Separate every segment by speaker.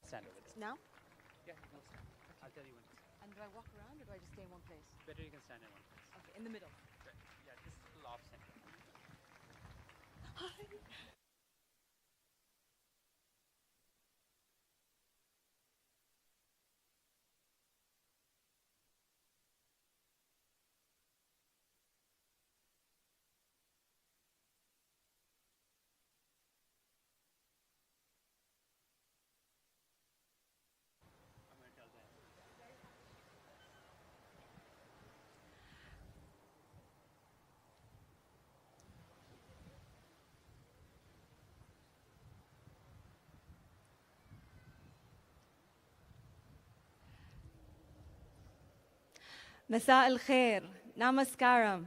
Speaker 1: Stand over there.
Speaker 2: Now?
Speaker 1: Yeah, you can stand. I'll tell you when.
Speaker 2: And do I walk around or do I just stay in one place?
Speaker 1: Better you can stand in one place.
Speaker 2: Okay, in the middle.
Speaker 1: Right. Yeah, just a little off center. I'm going to tell them.
Speaker 2: مساء الخير. نامسكارم.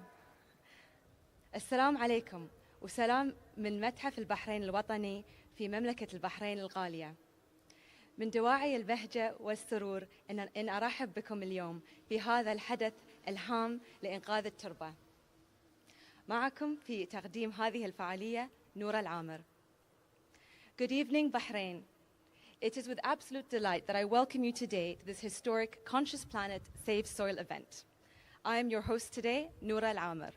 Speaker 2: السلام عليكم وسلام من متحف البحرين الوطني في مملكة البحرين الغالية. من دواعي البهجة والسرور إن أرحب بكم اليوم في هذا الحدث الهام لإنقاذ التربة. معكم في تقديم هذه الفعالية نورة العامر. Good evening, Bahrain. It is with absolute delight that I welcome you today to this historic Conscious Planet Save Soil event. I am your host today, Noura Al-Amir.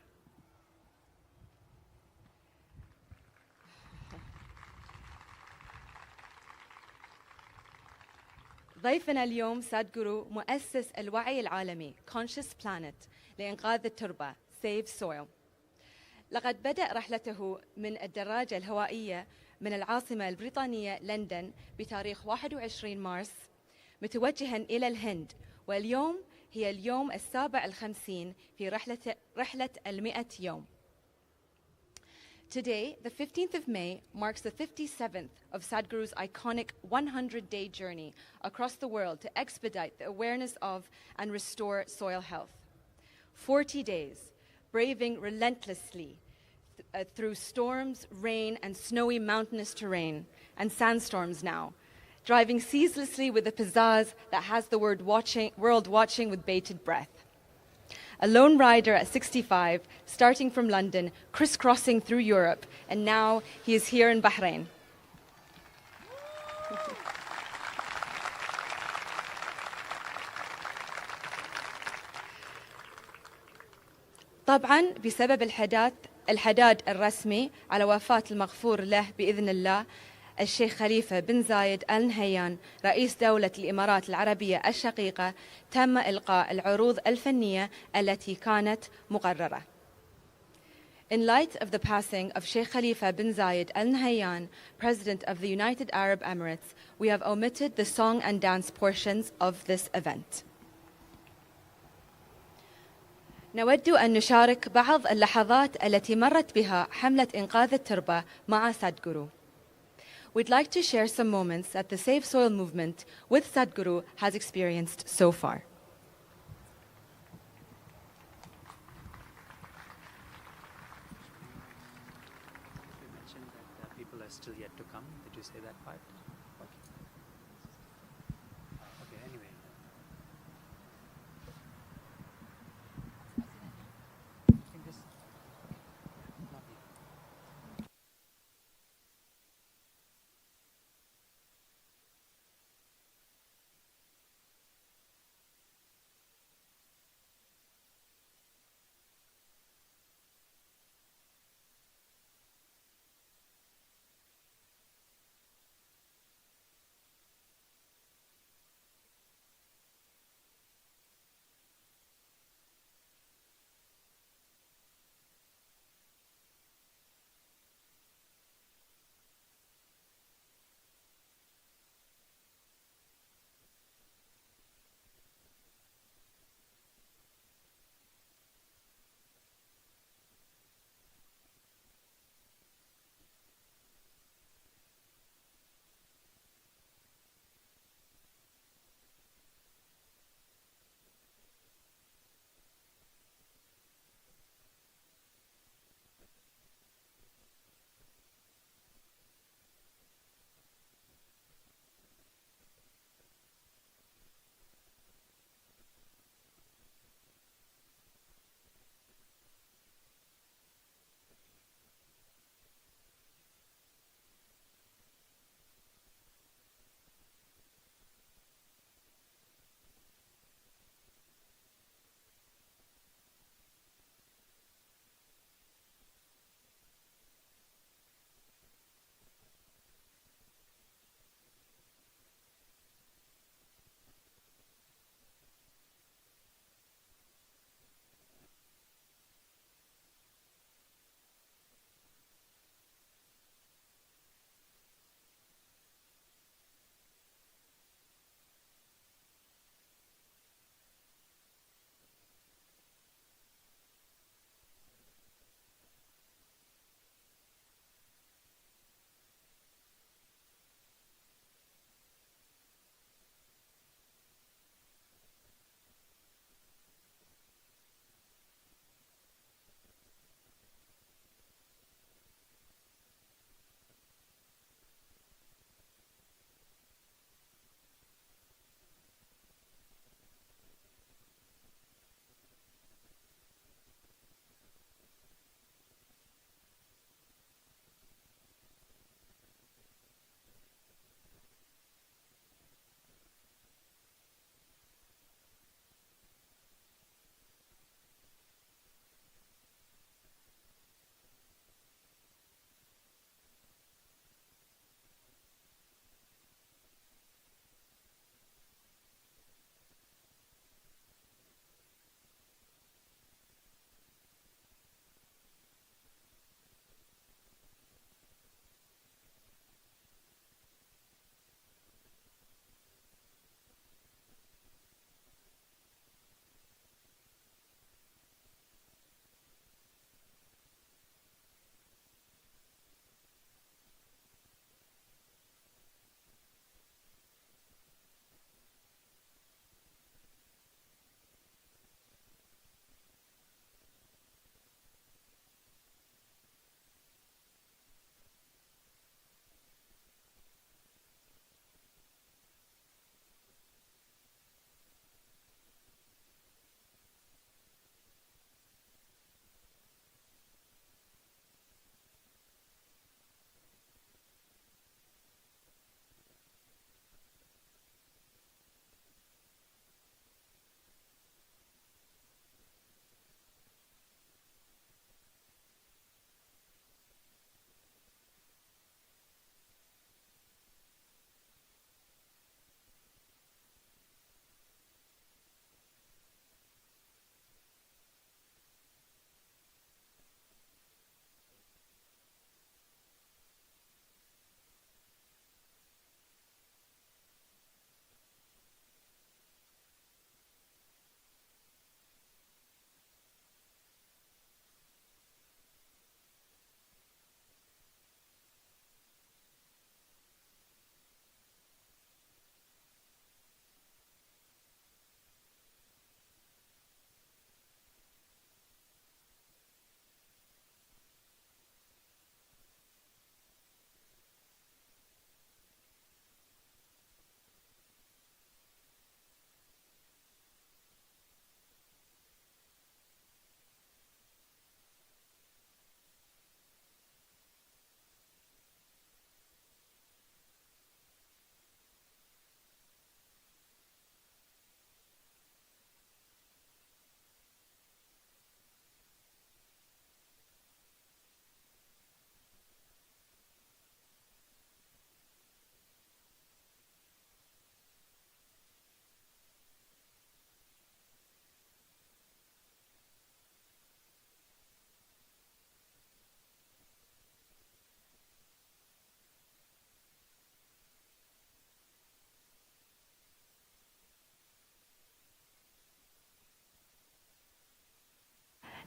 Speaker 2: ضيفنا اليوم سادغورو مؤسس الوعي العالمي Conscious Planet لإنقاذ التربة Save Soil. لقد بدأ رحلته من الدراجة الهوائية من العاصمة البريطانية لندن بتاريخ 21 مارس متوجها إلى الهند، واليوم هي اليوم ال57 في رحلة 100 يوم. Today, the 15th of May, marks the 57th of Sadhguru's iconic 100-day journey across the world to expedite the awareness of and restore soil health. 40 days, braving relentlessly through storms, rain, and snowy mountainous terrain, and sandstorms now, driving ceaselessly with a pizzazz that has the world watching with bated breath. A lone rider at 65, starting from London, crisscrossing through Europe, and now he is here in Bahrain. طبعاً بسبب الحداد الرسمي على وفاة المغفور له بإذن الله الشيخ خليفة بن زايد آل نهيان رئيس دولة الإمارات العربية الشقيقة، تم إلقاء العروض الفنية التي كانت مقررة. In light of the passing of Sheikh Khalifa bin Zayed Al Nahyan, President of the United Arab Emirates, we have omitted the song and dance portions of this event. نود أن نشارك بعض اللحظات التي مرت بها حملة إنقاذ التربة مع سادغورو. We'd like to share some moments that the Save Soil movement with Sadhguru has experienced so far.
Speaker 1: You mentioned that people are still yet to come. Did you say that part? Okay. Okay, anyway. You can just... Not yet.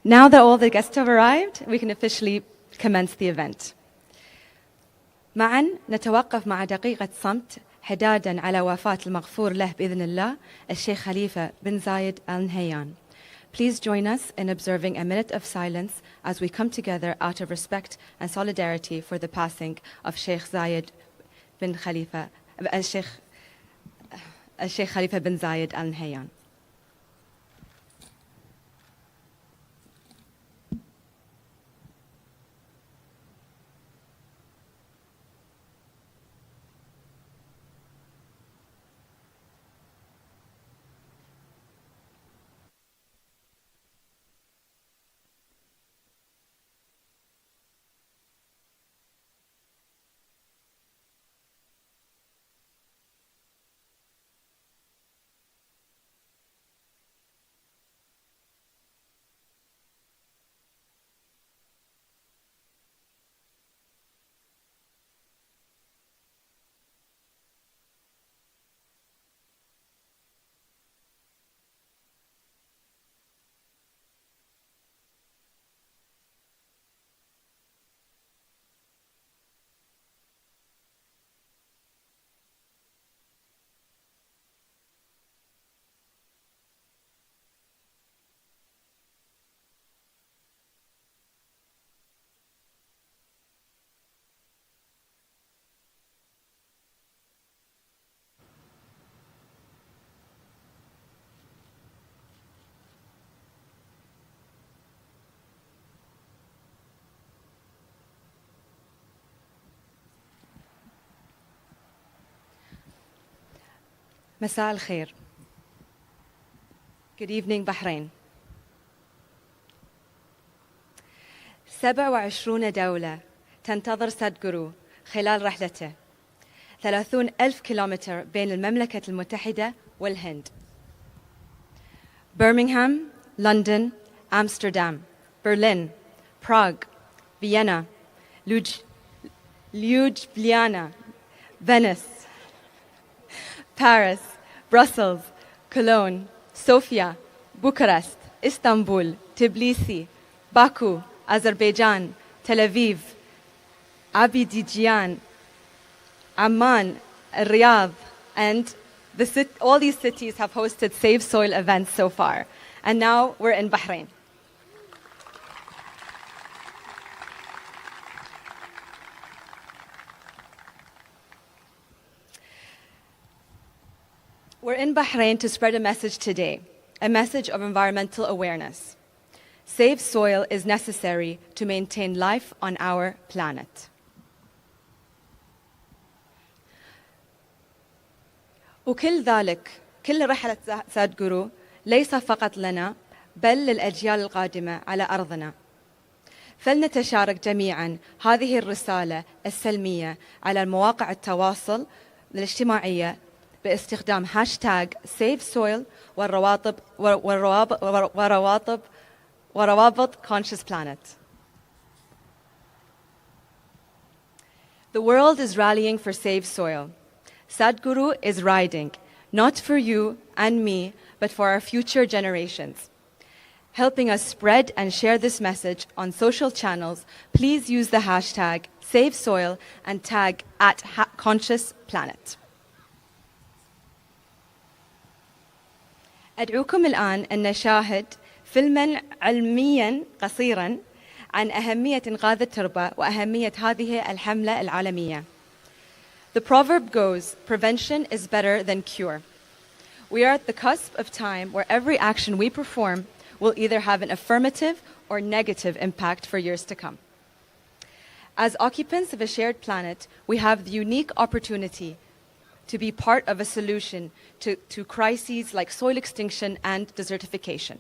Speaker 2: Now that all the guests have arrived, we can officially commence the event. معا نتوقف مع دقيقة صمت حدادا على وفاة المغفور له بإذن الله الشيخ خليفة بن زايد آل نهيان. Please join us in observing a minute of silence as we come together out of respect and solidarity for the passing of Sheikh Zayed bin Khalifa, Sheikh Khalifa bin Zayed Al Nahyan. مساء الخير. Good evening, Bahrain. 27 دولة تنتظر سادغورو خلال رحلته. 30,000 كيلومتر بين المملكة المتحدة والهند. برمنغهام، لندن، أمستردام، برلين، براغ، فيينا، ليوبليانا، فينيس، Paris, Brussels, Cologne, Sofia, Bucharest, Istanbul, Tbilisi, Baku, Azerbaijan, Tel Aviv, Abidjan, Amman, Riyadh, and all these cities have hosted Save Soil events so far. And now we're in Bahrain. We're in Bahrain to spread a message today, a message of environmental awareness. Save soil is necessary to maintain life on our planet. وكل ذلك كل رحلة سادغورو ليس فقط لنا بل للأجيال القادمة على أرضنا. فلنتشارك جميعا هذه الرسالة السلمية على مواقع التواصل الاجتماعية باستخدام هاشتاغ Save Soil وروابط Conscious Planet. The world is rallying for Save Soil. Sadhguru is riding, not for you and me, but for our future generations. Helping us spread and share this message on social channels, please use the hashtag Save Soil and tag @Conscious Planet. أدعوكم الآن أن نشاهد فيلماً علمياً قصيراً عن أهمية إنقاذ التربة وأهمية هذه الحملة العالمية. The proverb goes, prevention is better than cure. We are at the cusp of time where every action we perform will either have an affirmative or negative impact for years to come. As occupants of a shared planet, we have the unique opportunity to be part of a solution to crises like soil extinction and desertification.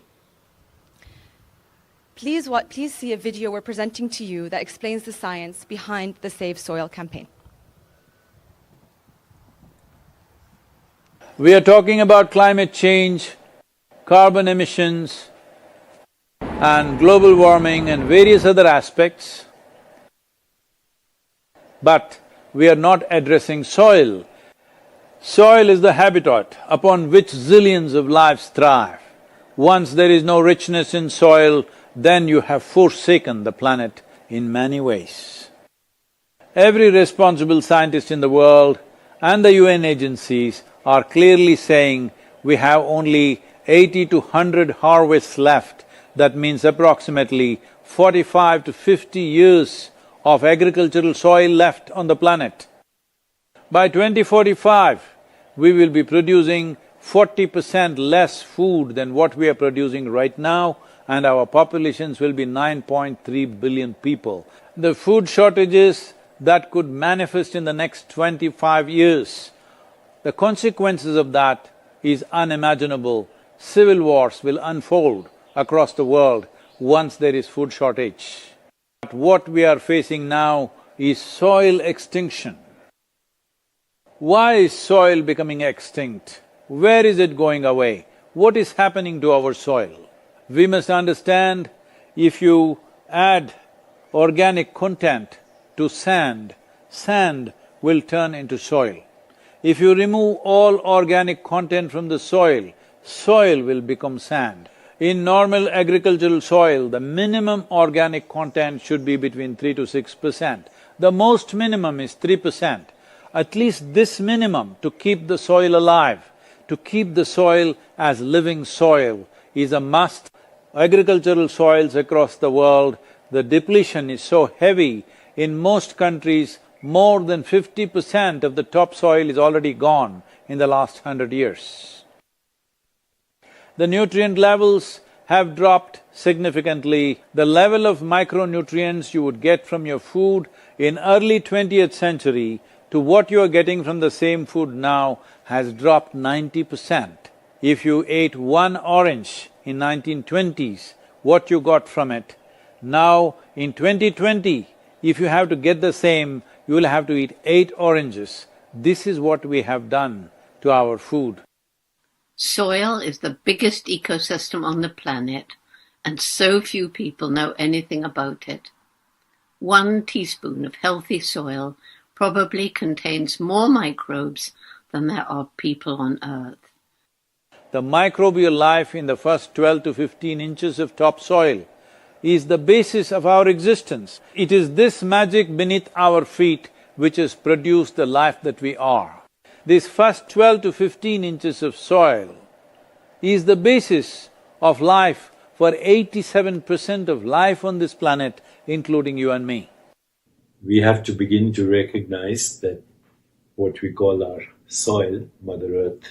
Speaker 2: Please see a video we're presenting to you that explains the science behind the Save Soil campaign.
Speaker 3: We are talking about climate change, carbon emissions, and global warming and various other aspects, but we are not addressing soil. Soil is the habitat upon which zillions of lives thrive. Once there is no richness in soil, then you have forsaken the planet in many ways. Every responsible scientist in the world and the UN agencies are clearly saying we have only 80 to 100 harvests left. That means approximately 45 to 50 years of agricultural soil left on the planet. By 2045, we will be producing 40% less food than what we are producing right now, and our populations will be 9.3 billion people. The food shortages that could manifest in the next 25 years, the consequences of that is unimaginable. Civil wars will unfold across the world once there is food shortage. But what we are facing now is soil extinction. Why is soil becoming extinct? Where is it going away? What is happening to our soil? We must understand, if you add organic content to sand, sand will turn into soil. If you remove all organic content from the soil, soil will become sand. In normal agricultural soil, the minimum organic content should be between 3 to 6%. The most minimum is 3%. At least this minimum to keep the soil alive, to keep the soil as living soil is a must. Agricultural soils across the world, the depletion is so heavy, in most countries, more than 50% of the topsoil is already gone in the last 100 years. The nutrient levels have dropped significantly. The level of micronutrients you would get from your food in early 20th century to what you are getting from the same food now has dropped 90%. If you ate one orange in 1920s, what you got from it, now in 2020, if you have to get the same, you will have to eat 8 oranges. This is what we have done to our food.
Speaker 4: Soil is the biggest ecosystem on the planet, and so few people know anything about it. 1 teaspoon of healthy soil probably contains more microbes than there are people on Earth.
Speaker 3: The microbial life in the first 12 to 15 inches of topsoil is the basis of our existence. It is this magic beneath our feet which has produced the life that we are. This first 12 to 15 inches of soil is the basis of life for 87% of life on this planet, including you and me.
Speaker 5: We have to begin to recognize that what we call our soil, Mother Earth,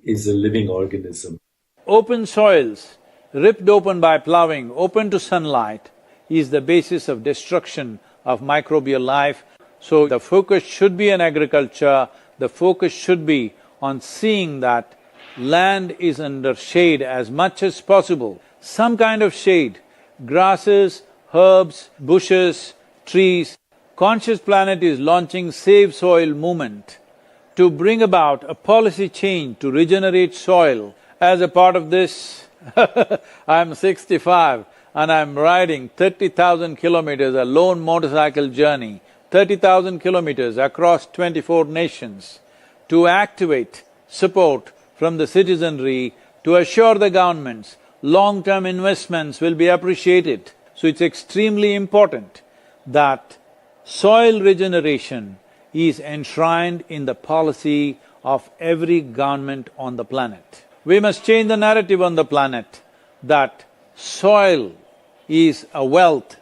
Speaker 5: is a living organism.
Speaker 3: Open soils, ripped open by ploughing, open to sunlight, is the basis of destruction of microbial life. So the focus should be on agriculture, the focus should be on seeing that land is under shade as much as possible. Some kind of shade, grasses, herbs, bushes, trees. Conscious Planet is launching Save Soil movement to bring about a policy change to regenerate soil. As a part of this, I'm 65 and I'm riding 30,000 kilometers, a lone motorcycle journey, 30,000 kilometers across 24 nations to activate support from the citizenry to assure the governments long-term investments will be appreciated. So it's extremely important that soil regeneration is enshrined in the policy of every government on the planet. We must change the narrative on the planet that soil is a wealth,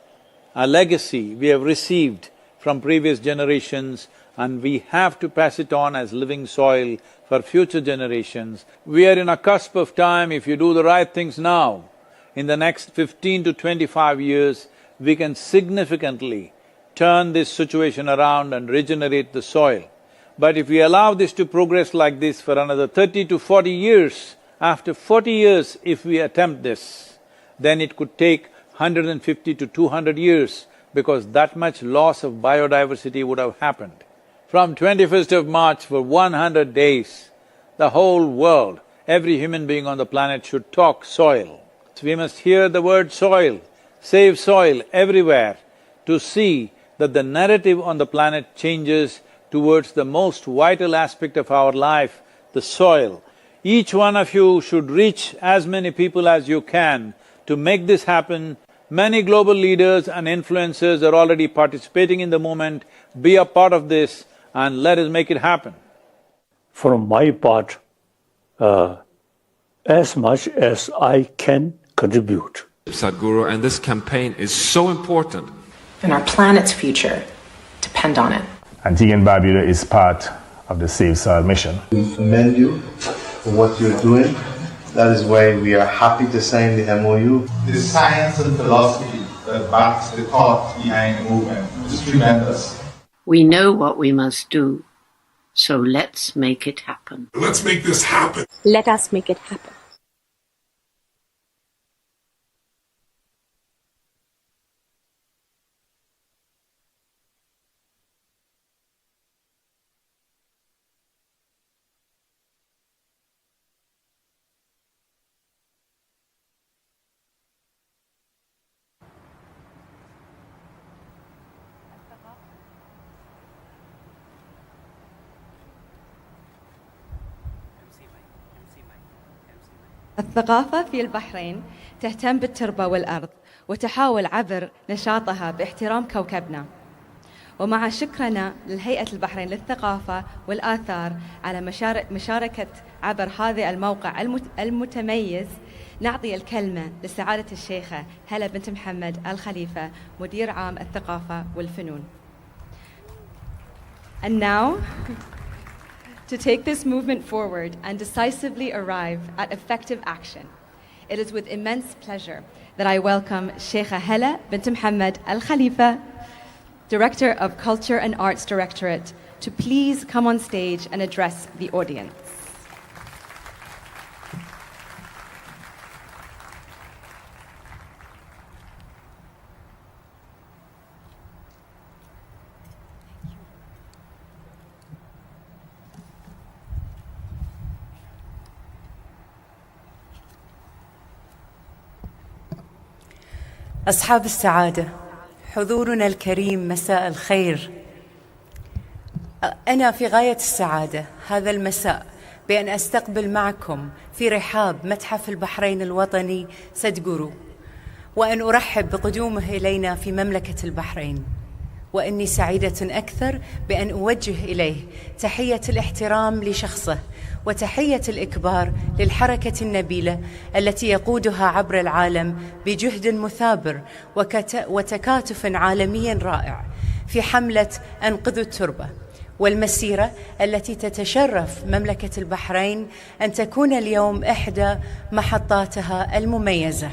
Speaker 3: a legacy we have received from previous generations, and we have to pass it on as living soil for future generations. We are in a cusp of time. If you do the right things now, in the next 15 to 25 years, we can significantly turn this situation around and regenerate the soil. But if we allow this to progress like this for another 30 to 40 years, after 40 years if we attempt this, then it could take 150 to 200 years because that much loss of biodiversity would have happened. From 21st of March for 100 days, the whole world, every human being on the planet should talk soil. So we must hear the word soil, save soil everywhere to see that the narrative on the planet changes towards the most vital aspect of our life, the soil. Each one of you should reach as many people as you can to make this happen. Many global leaders and influencers are already participating in the movement. Be a part of this and let us make it happen.
Speaker 6: From my part, as much as I can contribute.
Speaker 7: Sadhguru, and this campaign is so important.
Speaker 8: And our planet's future depend on it.
Speaker 9: Antigua and Barbuda is part of the Save Soil mission.
Speaker 10: We commend you for what you're doing. That is why we are happy to sign the MOU.
Speaker 11: The science and philosophy that backs the thought behind the movement is tremendous.
Speaker 4: We know what we must do, so let's make it happen.
Speaker 12: Let's make this happen.
Speaker 13: Let us make it happen.
Speaker 2: الثقافة في البحرين تهتم بالتربة والأرض وتحاول عبر نشاطها باحترام كوكبنا. ومع شكرنا للهيئة البحرين للثقافة والآثار على مشاركة عبر هذا الموقع المتميز، نعطي الكلمة لسعادة الشيخة هلا بنت محمد الخليفة مدير عام الثقافة والفنون. And now, to take this movement forward and decisively arrive at effective action, it is with immense pleasure that I welcome Sheikha Hala bint Muhammad Al Khalifa, Director of Culture and Arts Directorate, to please come on stage and address the audience.
Speaker 14: أصحاب السعادة، حضورنا الكريم، مساء الخير. أنا في غاية السعادة هذا المساء بأن أستقبل معكم في رحاب متحف البحرين الوطني سادهغورو، وأن أرحب بقدومه إلينا في مملكة البحرين. وإني سعيدة أكثر بأن أوجه إليه تحية الاحترام لشخصه وتحية الإكبار للحركة النبيلة التي يقودها عبر العالم بجهد مثابر وتكاتف عالمي رائع في حملة أنقذوا التربة، والمسيرة التي تتشرف مملكة البحرين أن تكون اليوم إحدى محطاتها المميزة.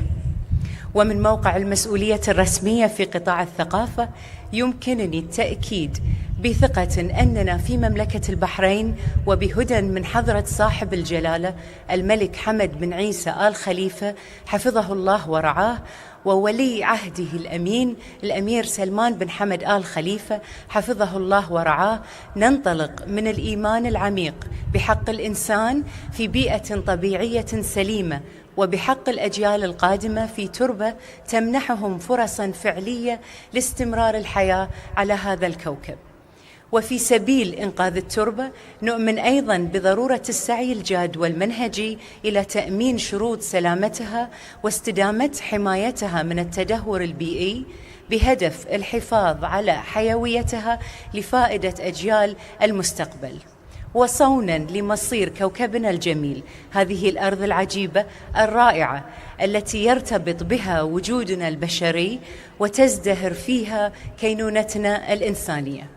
Speaker 14: ومن موقع المسؤولية الرسمية في قطاع الثقافة يمكنني التأكيد بثقة أننا في مملكة البحرين وبهدى من حضرة صاحب الجلالة الملك حمد بن عيسى آل خليفة حفظه الله ورعاه، وولي عهده الأمين الأمير سلمان بن حمد آل خليفة حفظه الله ورعاه، ننطلق من الإيمان العميق بحق الإنسان في بيئة طبيعية سليمة، وبحق الأجيال القادمة في تربة تمنحهم فرصاً فعلية لاستمرار الحياة على هذا الكوكب. وفي سبيل إنقاذ التربة نؤمن أيضاً بضرورة السعي الجاد والمنهجي إلى تأمين شروط سلامتها واستدامة حمايتها من التدهور البيئي بهدف الحفاظ على حيويتها لفائدة أجيال المستقبل، وصونا لمصير كوكبنا الجميل، هذه الأرض العجيبة الرائعة التي يرتبط بها وجودنا البشري وتزدهر فيها كينونتنا الإنسانية.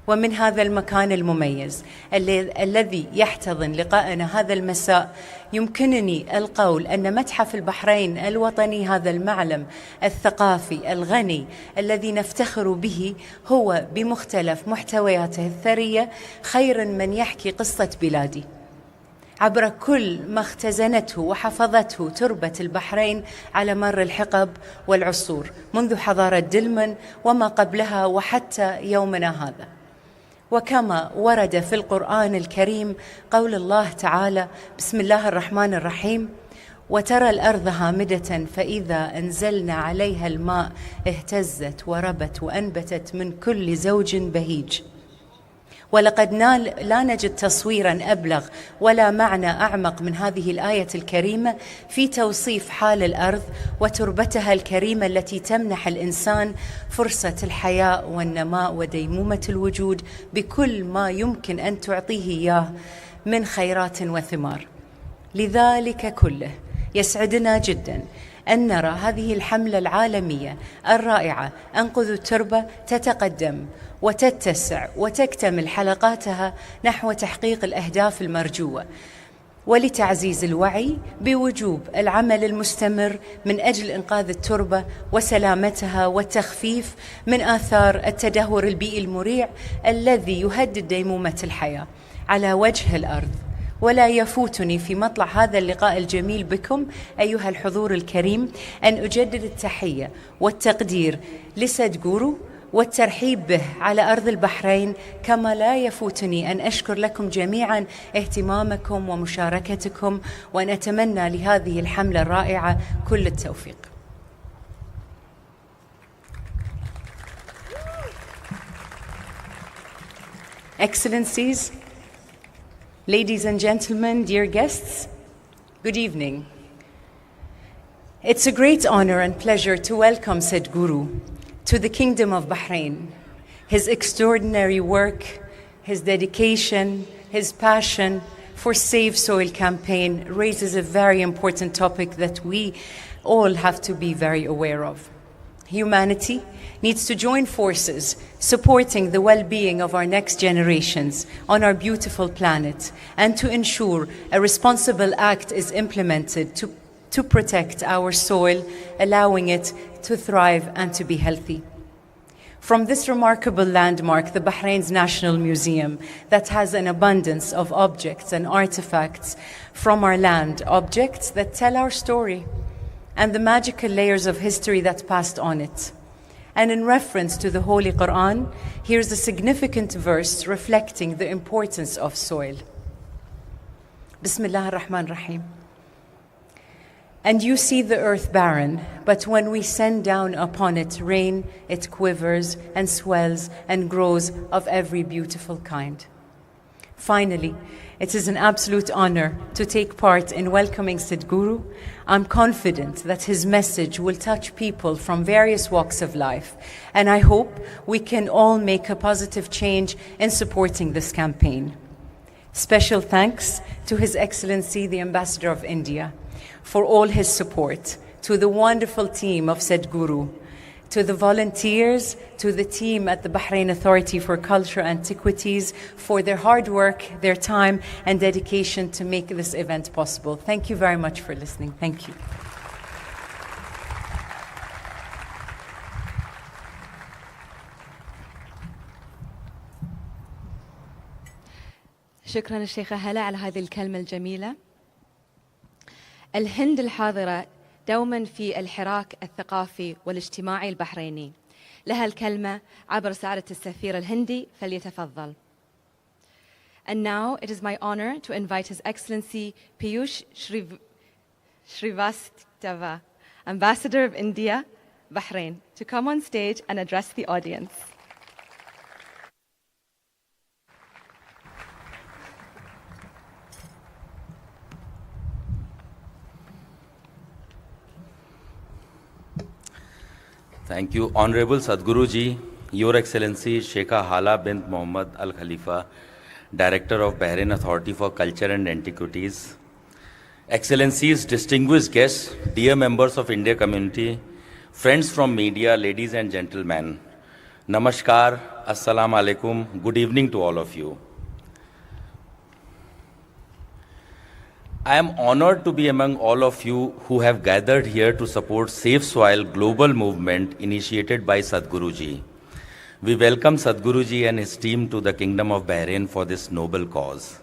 Speaker 14: ومن هذا المكان المميز الذي يحتضن لقاءنا هذا المساء يمكنني القول أن متحف البحرين الوطني، هذا المعلم الثقافي الغني الذي نفتخر به، هو بمختلف محتوياته الثرية خير من يحكي قصة بلادي عبر كل ما اختزنته وحفظته تربة البحرين على مر الحقب والعصور منذ حضارة دلمن وما قبلها وحتى يومنا هذا. وكما ورد في القرآن الكريم قول الله تعالى: بسم الله الرحمن الرحيم: وترى الأرض هامدة فإذا أنزلنا عليها الماء اهتزت وربت وأنبتت من كل زوج بهيج. ولقد لا نجد تصويراً أبلغ ولا معنى أعمق من هذه الآية الكريمة في توصيف حال الأرض وتربتها الكريمة التي تمنح الإنسان فرصة الحياة والنماء وديمومة الوجود بكل ما يمكن أن تعطيه إياه من خيرات وثمار. لذلك كله يسعدنا جداً أن نرى هذه الحملة العالمية الرائعة أنقذ التربة تتقدم وتتسع وتكتمل حلقاتها نحو تحقيق الأهداف المرجوة، ولتعزيز الوعي بوجوب العمل المستمر من أجل إنقاذ التربة وسلامتها والتخفيف من آثار التدهور البيئي المريع الذي يهدد ديمومة الحياة على وجه الأرض. ولا يفوتني في مطلع هذا اللقاء الجميل بكم أيها الحضور الكريم أن أجدد التحية والتقدير لسدغورو والترحيب به على أرض البحرين، كما لا يفوتني أن أشكر لكم جميعا اهتمامكم ومشاركتكم، وأن أتمنى لهذه الحملة الرائعة كل التوفيق. Excellencies, ladies and gentlemen, dear guests, good evening. It's a great honor and pleasure to welcome Sadhguru to the Kingdom of Bahrain. His extraordinary work, his dedication, his passion for Save Soil campaign raises a very important topic that we all have to be very aware of. Humanity needs to join forces supporting the well-being of our next generations on our beautiful planet, and to ensure a responsible act is implemented to protect our soil, allowing it to thrive and to be healthy. From this remarkable landmark, the Bahrain's National Museum, that has an abundance of objects and artifacts from our land, objects that tell our story and the magical layers of history that passed on it. And in reference to the Holy Quran, here's a significant verse reflecting the importance of soil. Bismillah ar-Rahman ar-Rahim. And you see the earth barren, but when we send down upon it rain, it quivers and swells and grows of every beautiful kind. Finally, it is an absolute honor to take part in welcoming Sadhguru. I'm confident that his message will touch people from various walks of life, and I hope we can all make a positive change in supporting this campaign. Special thanks to His Excellency the Ambassador of India for all his support, to the wonderful team of Sadhguru, to the volunteers, to the team at the Bahrain Authority for Cultural Antiquities for their hard work, their time and dedication to make this event possible. Thank you very much for listening. Thank you.
Speaker 2: شكرا الشيخة هلا على هذه الكلمة الجميلة. الهند الحاضرة دوما في الحراك الثقافي والاجتماعي البحريني. لها الكلمة عبر سعادة السفير الهندي، فليتفضل. And now it is my honor to invite His Excellency Piyush Srivastava, Ambassador of India, Bahrain, to come on stage and address the audience.
Speaker 12: Thank you, Honorable Sadhguru Ji, Your Excellency Sheikha Hala bint Mohammad Al Khalifa, Director of Bahrain Authority for Culture and Antiquities, Excellencies, distinguished guests, dear members of India community, friends from media, ladies and gentlemen, Namaskar, Assalamu Alaikum, good evening to all of you. I am honored to be among all of you who have gathered here to support Save Soil global movement initiated by Sadhguru Ji. We welcome Sadhguru Ji and his team to the Kingdom of Bahrain for this noble cause.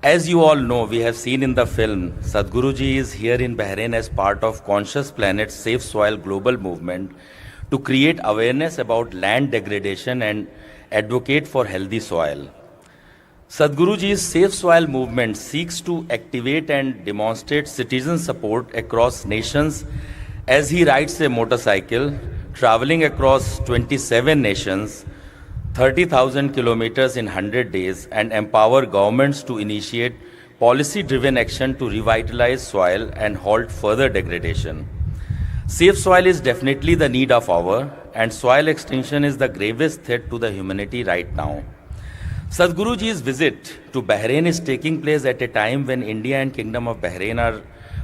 Speaker 12: As you all know, we have seen in the film, Sadhguru Ji is here in Bahrain as part of Conscious Planet Save Soil global movement to create awareness about land degradation and advocate for healthy soil. Sadhguru Ji's Save Soil movement seeks to activate and demonstrate citizen support across nations as he rides a motorcycle, traveling across 27 nations 30,000 kilometers in 100 days and empower governments to initiate policy-driven action to revitalize soil and halt further degradation. Safe soil is definitely the need of hour, and soil extinction is the gravest threat to the humanity right now. Sadhguruji's visit to Bahrain is taking place at a time when India and Kingdom of Bahrain are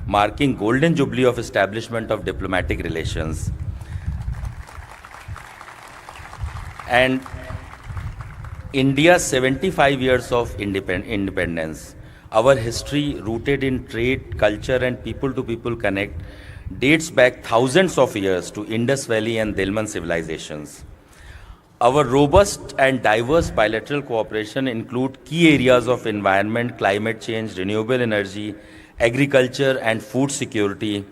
Speaker 12: marking golden jubilee of establishment of diplomatic relations. And India's 75 years of independence, our history rooted in trade, culture and people-to-people connect dates back thousands of years to Indus Valley and Delman civilizations. Our robust and diverse bilateral cooperation include key areas of environment, climate change, renewable energy, agriculture and food security.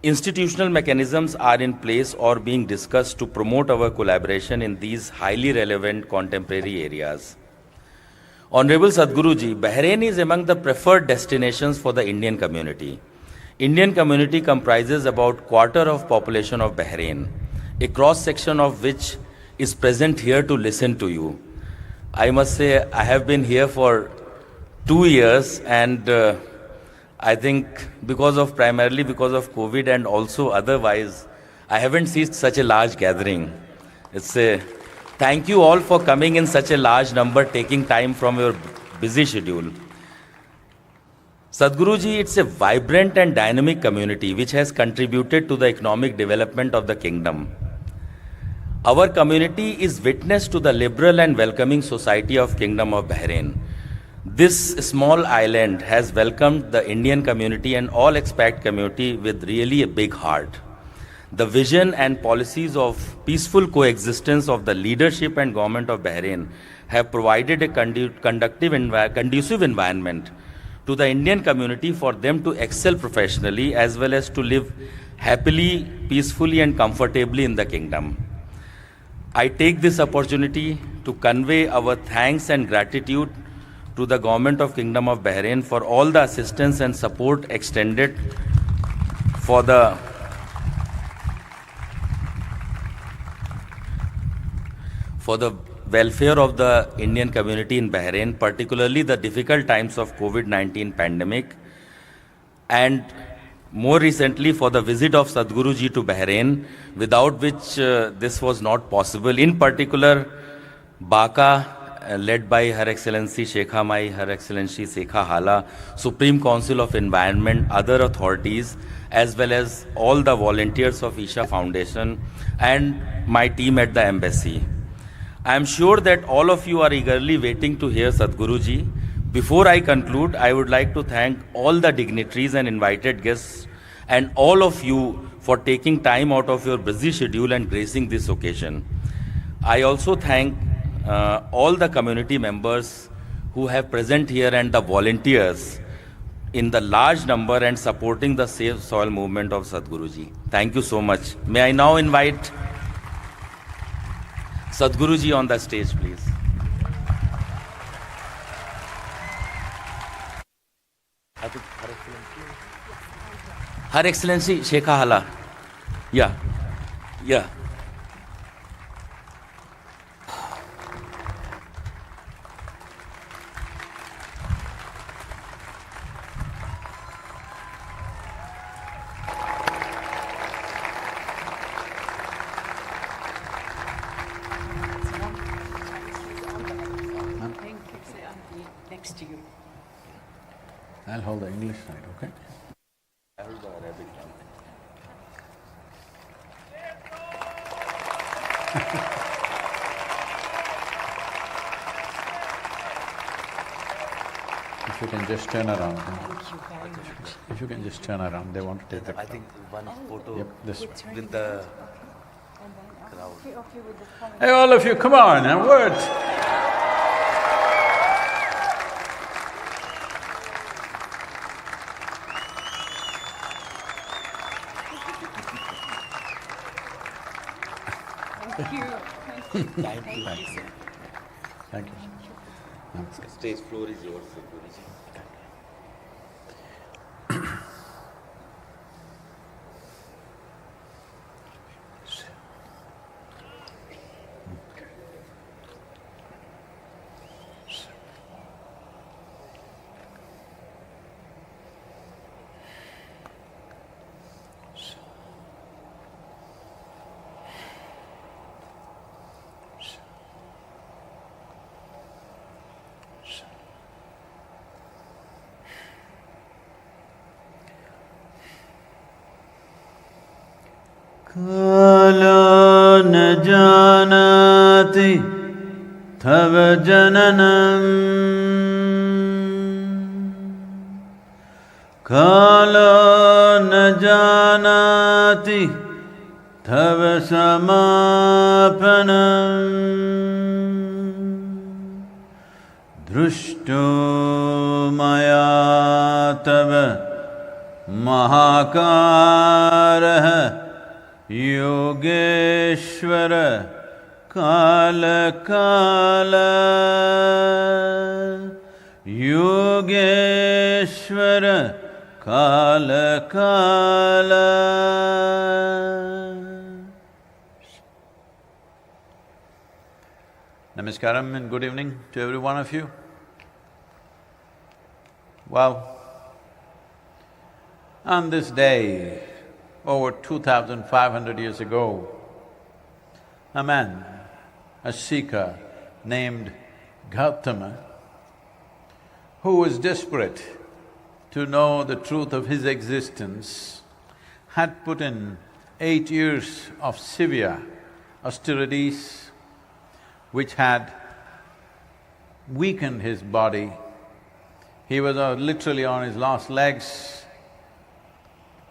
Speaker 12: Institutional mechanisms are in place or being discussed to promote our collaboration in these highly relevant contemporary areas. Honorable Sadhguruji, Bahrain is among the preferred destinations for the Indian community. Indian community comprises about quarter of population of Bahrain, a cross-section of which is present here to listen to you. I must say I have been here for 2 years and I think primarily because of COVID and also otherwise, I haven't seen such a large gathering. Thank you all for coming in such a large number, taking time from your busy schedule. Sadhguruji, it's a vibrant and dynamic community which has contributed to the economic development of the kingdom. Our community is witness to the liberal and welcoming society of Kingdom of Bahrain. This small island has welcomed the Indian community and all expat community with really a big heart. The vision and policies of peaceful coexistence of the leadership and government of Bahrain have provided a conducive environment to the Indian community for them to excel professionally as well as to live happily, peacefully and comfortably in the kingdom. I take this opportunity to convey our thanks and gratitude to the government of Kingdom of Bahrain for all the assistance and support extended for the welfare of the Indian community in Bahrain, particularly the difficult times of COVID-19 pandemic, and more recently for the visit of Sadhguruji to Bahrain, without which this was not possible. In particular, BACA, led by Her Excellency Sheikha Mai, Her Excellency Sheikha Hala, Supreme Council of Environment, other authorities, as well as all the volunteers of Isha Foundation and my team at the embassy. I am sure that all of you are eagerly waiting to hear Sadhguruji. Before I conclude, I would like to thank all the dignitaries and invited guests and all of you for taking time out of your busy schedule and gracing this occasion. I also thank all the community members who have present here and the volunteers in the large number and supporting the Safe Soil movement of Sadhguruji. Thank you so much. May I now invite Sadhguruji on the stage, please. Her Excellency Sheikha Hala. Yeah.
Speaker 14: Next to you.
Speaker 3: I'll hold the English side, okay?
Speaker 12: I hold the Arabic one.
Speaker 3: If you can just turn around.
Speaker 14: Thank you very much.
Speaker 3: If you can just turn around, they want to take the
Speaker 12: I think one photo
Speaker 3: this
Speaker 12: with the crowd.
Speaker 3: Hey, all of you, come on, and words.
Speaker 14: Thank you.
Speaker 12: Thank you.
Speaker 3: Thank you.
Speaker 12: Namaskar. Stage floor is yours, Sadhguruji.
Speaker 3: Kala na janati tava jananam Kala na janati tava samapanam Drushto maya tava mahakaraha Yogeshwara Kala Kala Yogeshwara Kala Kala. Namaskaram and good evening to every one of you. Well, on this day, over 2,500 years ago, a man, a seeker named Gautama, who was desperate to know the truth of his existence, had put in 8 years of severe austerities which had weakened his body. He was literally on his last legs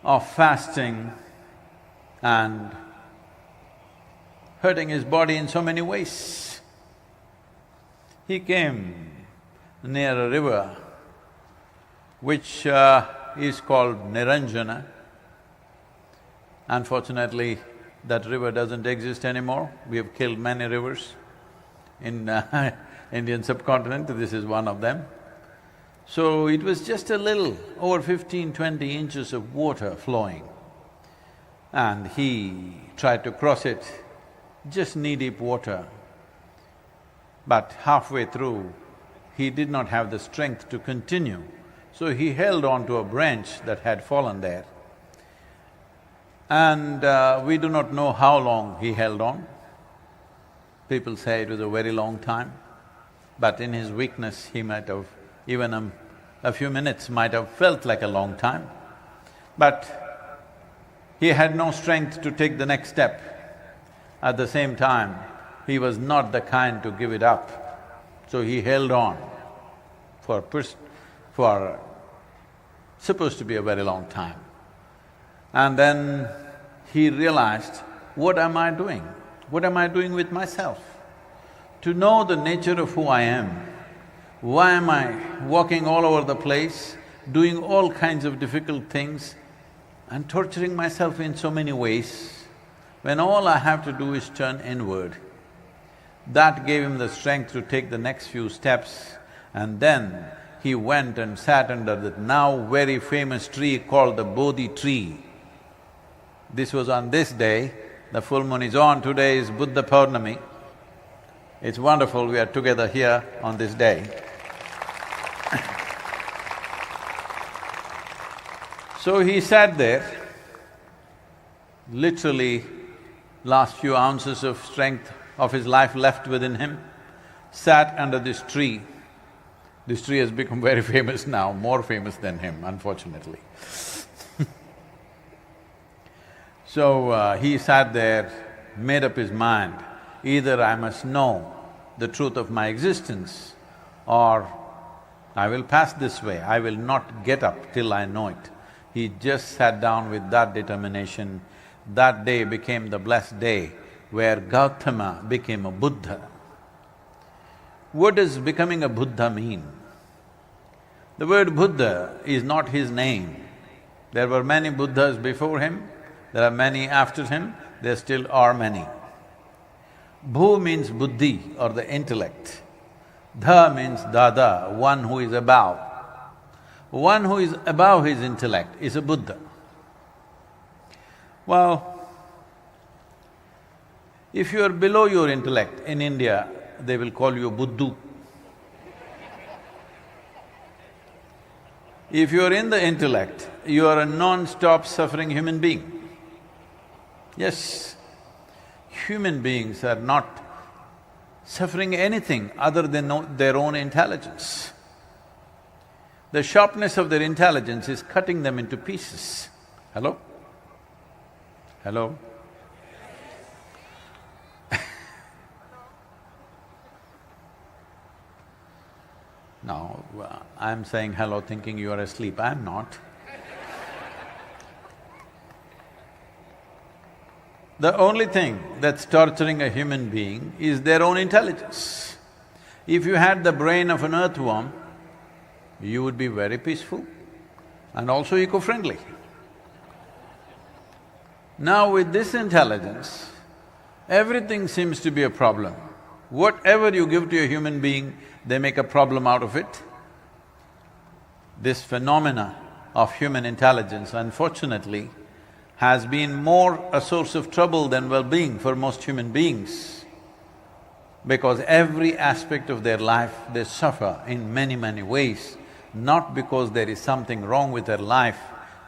Speaker 3: of fasting and hurting his body in so many ways. He came near a river which is called Niranjana. Unfortunately, that river doesn't exist anymore. We have killed many rivers in Indian subcontinent, this is one of them. So it was just a little, over 15–20 inches of water flowing. And he tried to cross it, just knee-deep water. But halfway through, he did not have the strength to continue. So he held on to a branch that had fallen there. And we do not know how long he held on. People say it was a very long time. But in his weakness, he might have even a few minutes might have felt like a long time. But he had no strength to take the next step. At the same time, he was not the kind to give it up. So he held on for supposed to be a very long time. And then he realized, what am I doing? What am I doing with myself? To know the nature of who I am, why am I walking all over the place, doing all kinds of difficult things and torturing myself in so many ways, when all I have to do is turn inward? That gave him the strength to take the next few steps, and then he went and sat under the now very famous tree called the Bodhi tree. This was on this day, the full moon is on, today is Buddha Purnami. It's wonderful we are together here on this day. So he sat there, literally last few ounces of strength of his life left within him, sat under this tree. This tree has become very famous now, more famous than him, unfortunately. So he sat there, made up his mind, either I must know the truth of my existence or I will pass this way, I will not get up till I know it. He just sat down with that determination. That day became the blessed day where Gautama became a Buddha. What does becoming a Buddha mean? The word Buddha is not his name. There were many Buddhas before him, there are many after him, there still are many. Bhu means buddhi or the intellect. Dha means dada, one who is above. One who is above his intellect is a Buddha. Well, if you are below your intellect, in India, they will call you Buddhu. If you are in the intellect, you are a non-stop suffering human being. Yes, human beings are not suffering anything other than their own intelligence. The sharpness of their intelligence is cutting them into pieces. Hello? Hello? No, I'm saying hello thinking you are asleep, I'm not. The only thing that's torturing a human being is their own intelligence. If you had the brain of an earthworm, you would be very peaceful and also eco-friendly. Now with this intelligence, everything seems to be a problem. Whatever you give to a human being, they make a problem out of it. This phenomena of human intelligence, unfortunately, has been more a source of trouble than well-being for most human beings, because every aspect of their life they suffer in many, many ways, not because there is something wrong with their life,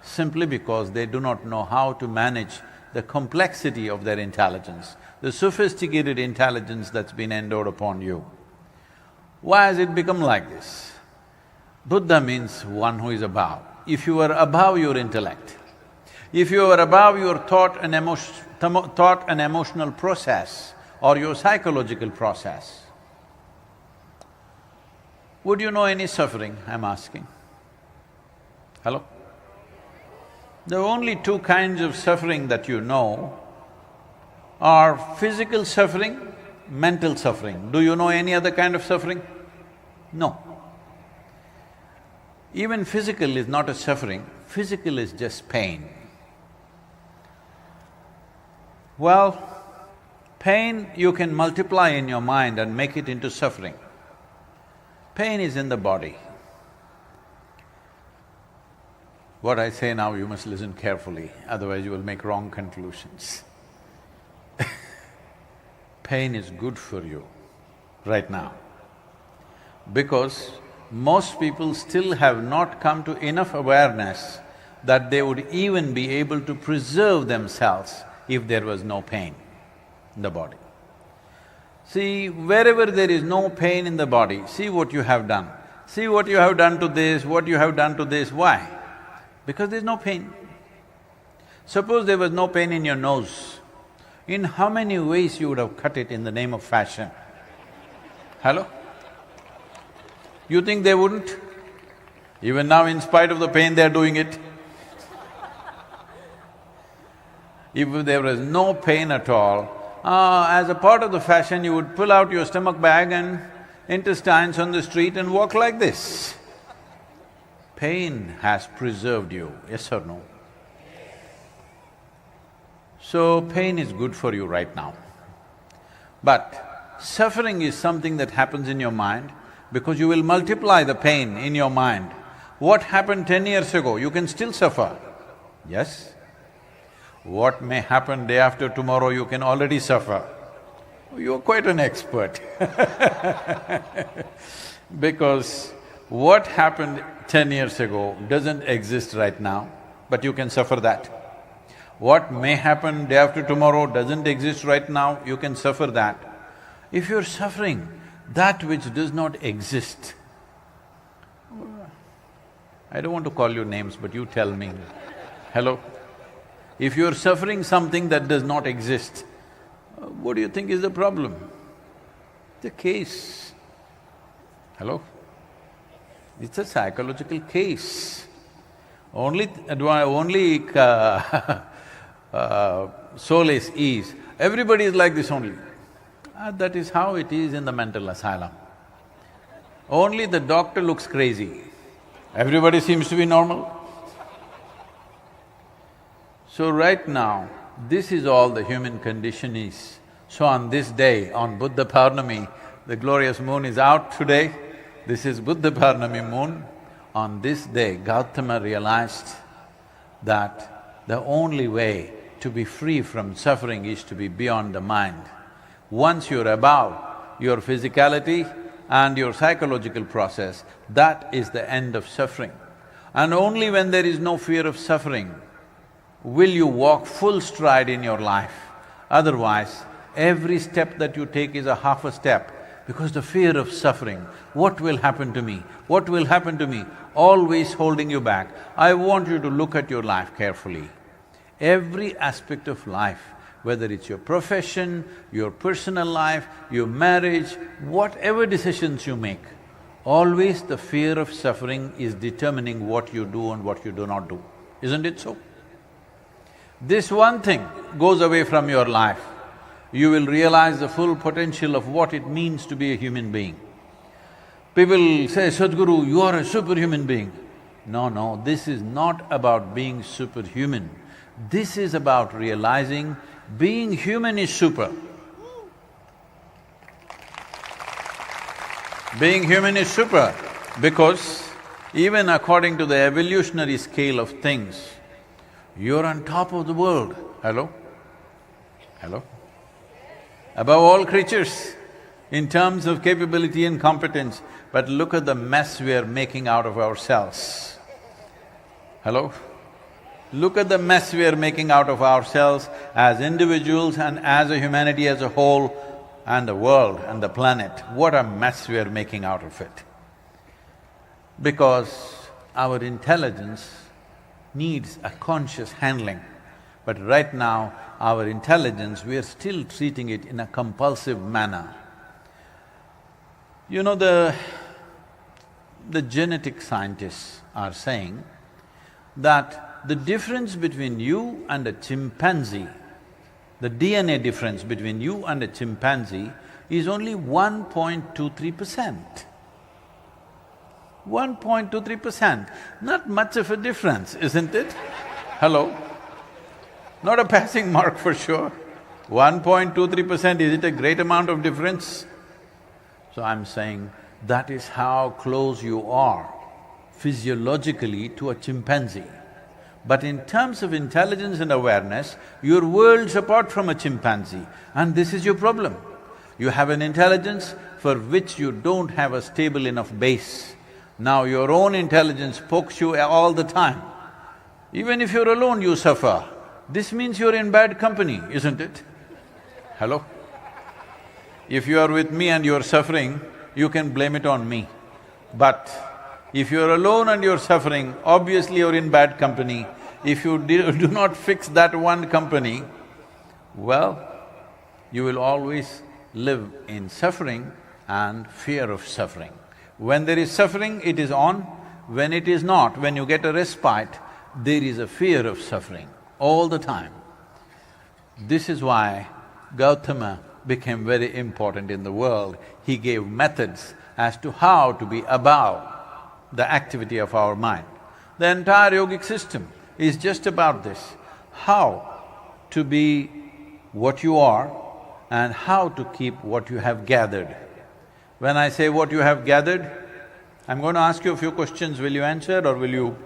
Speaker 3: simply because they do not know how to manage the complexity of their intelligence, the sophisticated intelligence that's been endowed upon you. Why has it become like this? Buddha means one who is above. If you are above your intellect, if you are above your thought and emotional process or your psychological process, would you know any suffering, I'm asking? Hello? The only two kinds of suffering that you know are physical suffering, mental suffering. Do you know any other kind of suffering? No. Even physical is not a suffering, physical is just pain. Well, pain you can multiply in your mind and make it into suffering. Pain is in the body. What I say now, you must listen carefully, otherwise you will make wrong conclusions. Pain is good for you right now, because most people still have not come to enough awareness that they would even be able to preserve themselves if there was no pain in the body. See, wherever there is no pain in the body, see what you have done. See what you have done to this, what you have done to this, why? Because there's no pain. Suppose there was no pain in your nose, in how many ways you would have cut it in the name of fashion? Hello? You think they wouldn't? Even now, in spite of the pain, they're doing it. If there was no pain at all, as a part of the fashion, you would pull out your stomach bag and intestines on the street and walk like this. Pain has preserved you, yes or no? So, pain is good for you right now. But suffering is something that happens in your mind because you will multiply the pain in your mind. What happened 10 years ago, you can still suffer, yes? What may happen day after tomorrow, you can already suffer. You're quite an expert because what happened 10 years ago doesn't exist right now, but you can suffer that. What may happen day after tomorrow doesn't exist right now, you can suffer that. If you're suffering that which does not exist, I don't want to call you names, but you tell me, hello? If you're suffering something that does not exist, what do you think is the problem? The case. Hello? It's a psychological case. Only solace is, everybody is like this only. That is how it is in the mental asylum. Only the doctor looks crazy. Everybody seems to be normal. So right now, this is all the human condition is. So on this day, on Buddha Purnami, the glorious moon is out today, this is Buddha Purnami moon. On this day, Gautama realized that the only way to be free from suffering is to be beyond the mind. Once you're above your physicality and your psychological process, that is the end of suffering. And only when there is no fear of suffering will you walk full stride in your life. Otherwise, every step that you take is a half a step, because the fear of suffering, what will happen to me, what will happen to me, always holding you back. I want you to look at your life carefully. Every aspect of life, whether it's your profession, your personal life, your marriage, whatever decisions you make, always the fear of suffering is determining what you do and what you do not do. Isn't it so? This one thing goes away from your life, you will realize the full potential of what it means to be a human being. People say, Sadhguru, you are a superhuman being. No, this is not about being superhuman. This is about realizing being human is super. Being human is super because even according to the evolutionary scale of things, you're on top of the world. Hello? Hello? Above all creatures in terms of capability and competence, but look at the mess we are making out of ourselves. Hello? Look at the mess we are making out of ourselves as individuals and as a humanity as a whole, and the world and the planet. What a mess we are making out of it. Because our intelligence needs a conscious handling. But right now, our intelligence, we are still treating it in a compulsive manner. You know, the genetic scientists are saying that the difference between you and a chimpanzee, the DNA difference between you and a chimpanzee is only 1.23%. 1.23%, not much of a difference, isn't it? Hello? Not a passing mark for sure. 1.23%, is it a great amount of difference? So I'm saying that is how close you are physiologically to a chimpanzee. But in terms of intelligence and awareness, you're worlds apart from a chimpanzee, and this is your problem. You have an intelligence for which you don't have a stable enough base. Now your own intelligence pokes you all the time. Even if you're alone, you suffer. This means you're in bad company, isn't it? Hello? If you are with me and you're suffering, you can blame it on me. But if you're alone and you're suffering, obviously you're in bad company. If you do not fix that one company, well, you will always live in suffering and fear of suffering. When there is suffering, it is on. When it is not, when you get a respite, there is a fear of suffering all the time. This is why Gautama became very important in the world. He gave methods as to how to be above the activity of our mind. The entire yogic system is just about this, how to be what you are and how to keep what you have gathered. When I say what you have gathered, I'm going to ask you a few questions, will you answer or will you…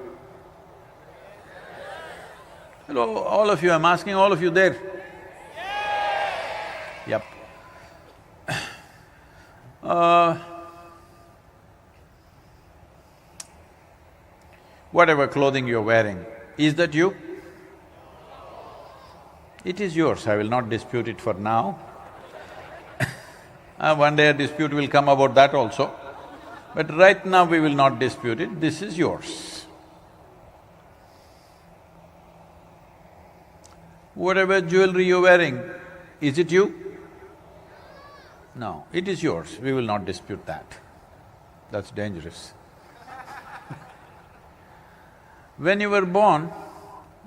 Speaker 3: Hello, all of you, I'm asking all of you there. Yep. Whatever clothing you're wearing, is that you? It is yours, I will not dispute it for now. One day a dispute will come about that also. But right now we will not dispute it, this is yours. Whatever jewelry you're wearing, is it you? No, it is yours, we will not dispute that. That's dangerous. When you were born,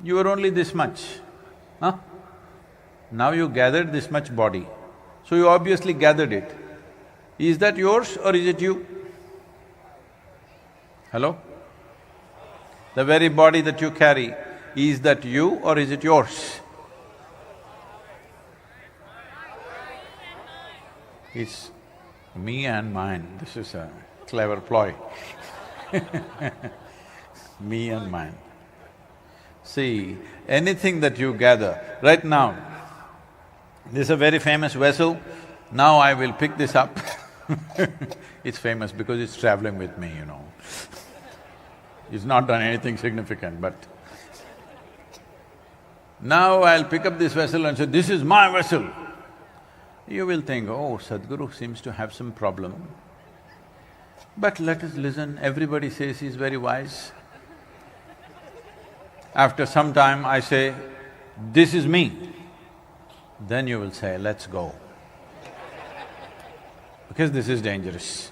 Speaker 3: you were only this much, huh? Now you gathered this much body, so you obviously gathered it. Is that yours or is it you? Hello? The very body that you carry, is that you or is it yours? It's me and mine, this is a clever ploy. Me and mine. See, anything that you gather, right now, this is a very famous vessel, now I will pick this up. It's famous because it's traveling with me, you know. It's not done anything significant, but now I'll pick up this vessel and say, this is my vessel. You will think, oh, Sadhguru seems to have some problem. But let us listen, everybody says he's very wise. After some time I say, this is me, then you will say, let's go. Because this is dangerous.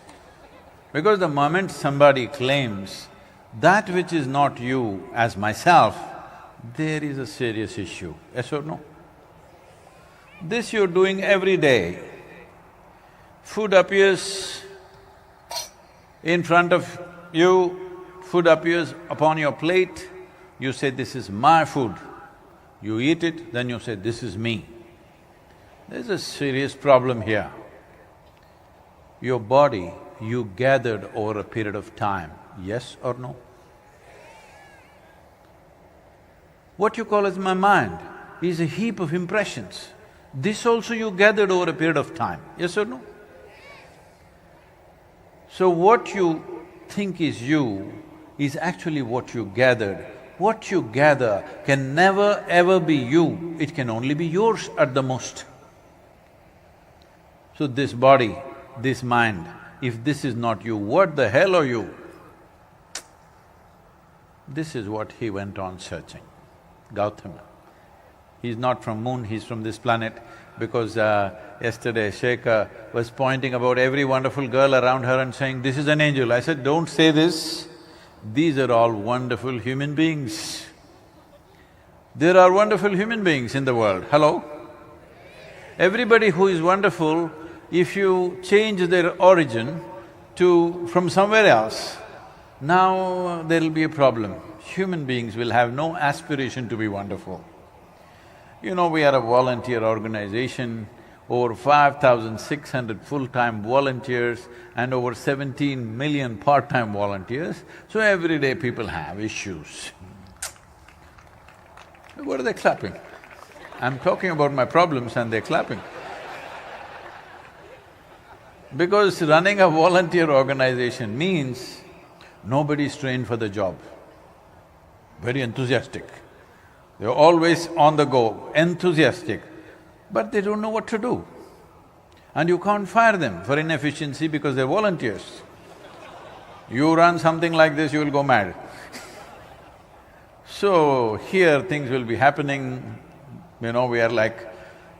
Speaker 3: Because the moment somebody claims that which is not you as myself, there is a serious issue, yes or no? This you're doing every day. Food appears in front of you, food appears upon your plate, you say, this is my food. You eat it, then you say, this is me. There's a serious problem here. Your body, you gathered over a period of time, yes or no? What you call as my mind is a heap of impressions. This also you gathered over a period of time, yes or no? So what you think is you is actually what you gathered. What you gather can never ever be you, it can only be yours at the most. So this body, this mind, if this is not you, what the hell are you? This is what he went on searching, Gautama. He's not from moon, he's from this planet, because yesterday Shekhar was pointing about every wonderful girl around her and saying, this is an angel. I said, don't say this, these are all wonderful human beings. There are wonderful human beings in the world, hello? Everybody who is wonderful, if you change their origin from somewhere else, now there'll be a problem. Human beings will have no aspiration to be wonderful. You know, we are a volunteer organization, over 5,600 full-time volunteers and over 17 million part-time volunteers, so every day people have issues. What are they clapping? I'm talking about my problems and they're clapping. Because running a volunteer organization means nobody's trained for the job, very enthusiastic. They're always on the go, enthusiastic, but they don't know what to do. And you can't fire them for inefficiency because they're volunteers. You run something like this, you will go mad. So here things will be happening, you know, we are like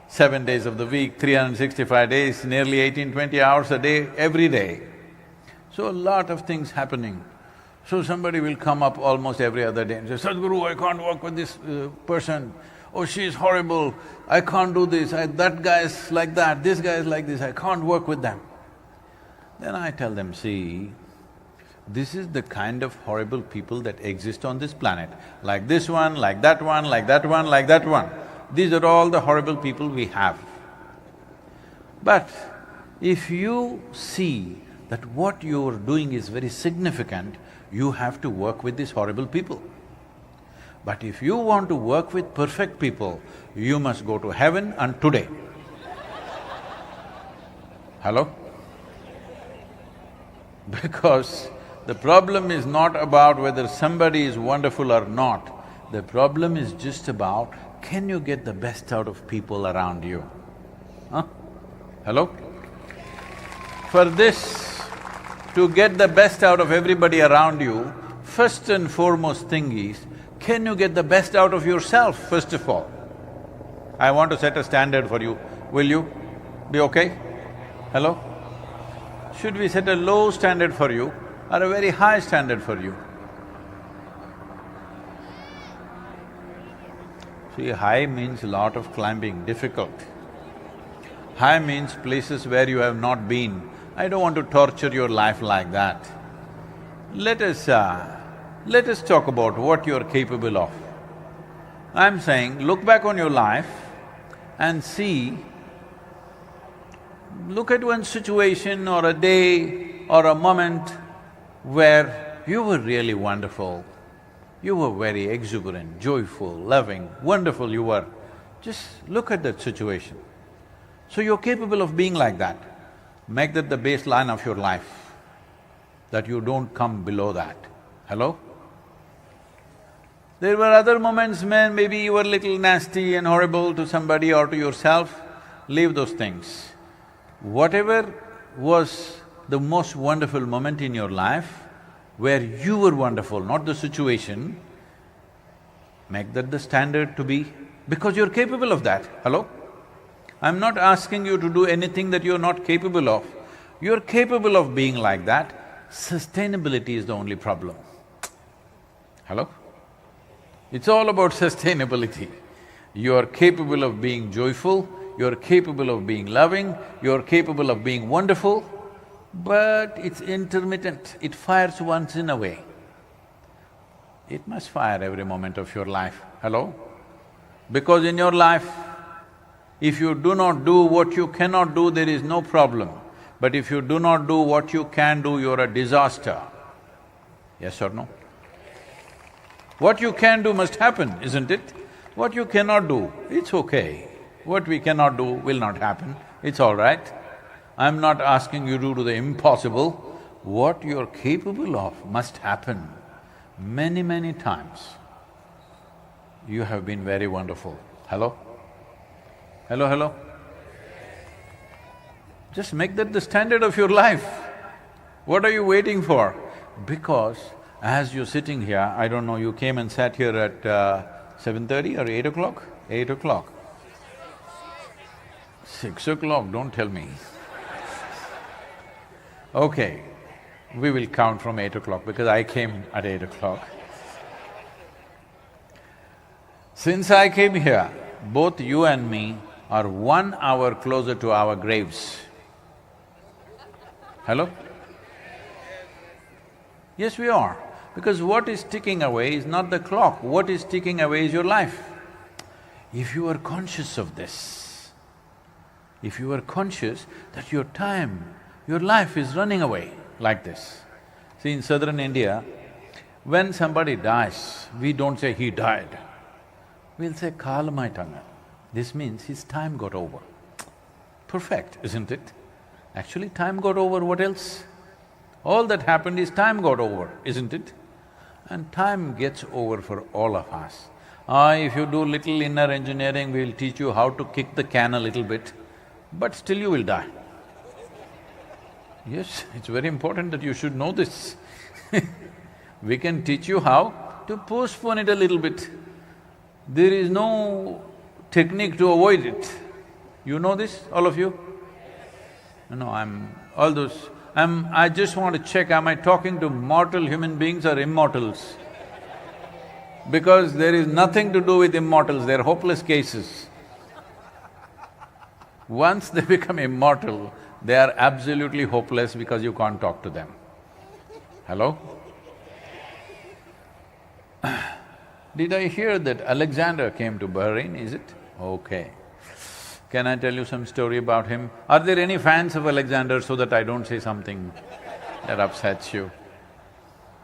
Speaker 3: 7 days of the week, 365 days, nearly 18-20 hours a day, every day. So a lot of things happening. So somebody will come up almost every other day and say, Sadhguru, I can't work with this person. Oh, she's horrible, I can't do this, that guy is like that, this guy is like this, I can't work with them. Then I tell them, see, this is the kind of horrible people that exist on this planet. Like this one, like that one, like that one, like that one. These are all the horrible people we have. But if you see that what you're doing is very significant, you have to work with these horrible people. But if you want to work with perfect people, you must go to heaven and today. Hello? Because the problem is not about whether somebody is wonderful or not, the problem is just about, can you get the best out of people around you? Huh? Hello? For this, to get the best out of everybody around you, first and foremost thing is, can you get the best out of yourself, first of all? I want to set a standard for you, will you be okay? Hello? Should we set a low standard for you or a very high standard for you? See, high means a lot of climbing, difficult. High means places where you have not been. I don't want to torture your life like that. Let us talk about what you're capable of. I'm saying, look back on your life and see, look at one situation or a day or a moment where you were really wonderful, you were very exuberant, joyful, loving, wonderful you were. Just look at that situation. So you're capable of being like that. Make that the baseline of your life, that you don't come below that. Hello? There were other moments when maybe you were a little nasty and horrible to somebody or to yourself, leave those things. Whatever was the most wonderful moment in your life, where you were wonderful, not the situation, make that the standard to be, because you're capable of that, hello? I'm not asking you to do anything that you're not capable of. You're capable of being like that, Sustainability is the only problem. Hello? It's all about sustainability. You are capable of being joyful, you're capable of being loving, you're capable of being wonderful, but it's intermittent, it fires once in a way. It must fire every moment of your life. Hello? Because in your life, if you do not do what you cannot do, there is no problem. But if you do not do what you can do, you're a disaster. Yes or no? What you can do must happen, isn't it? What you cannot do, it's okay. What we cannot do will not happen, it's all right. I'm not asking you to do the impossible. What you're capable of must happen. Many, many times, you have been very wonderful. Hello? Hello, hello? Just make that the standard of your life. What are you waiting for? Because as you're sitting here, I don't know, you came and sat here at 7:30 or 8 o'clock? 8 o'clock. 6 o'clock, don't tell me. Okay, we will count from 8 o'clock because I came at 8 o'clock. Since I came here, both you and me are 1 hour closer to our graves. Hello? Yes, we are. Because what is ticking away is not the clock, what is ticking away is your life. If you are conscious of this, if you are conscious that your time, your life is running away like this. See, in southern India, when somebody dies, we don't say he died. We'll say kalamaitangal. This means his time got over. Perfect, isn't it? Actually, time got over, what else? All that happened is time got over, isn't it? And time gets over for all of us. If you do little inner engineering, we'll teach you how to kick the can a little bit, but still you will die. Yes, it's very important that you should know this. We can teach you how to postpone it a little bit. There is no technique to avoid it. You know this, all of you? No, I just want to check, am I talking to mortal human beings or immortals? Because there is nothing to do with immortals, they're hopeless cases. Once they become immortal, they are absolutely hopeless because you can't talk to them. Hello? Did I hear that Alexander came to Bahrain, is it? Okay. Can I tell you some story about him? Are there any fans of Alexander so that I don't say something that upsets you?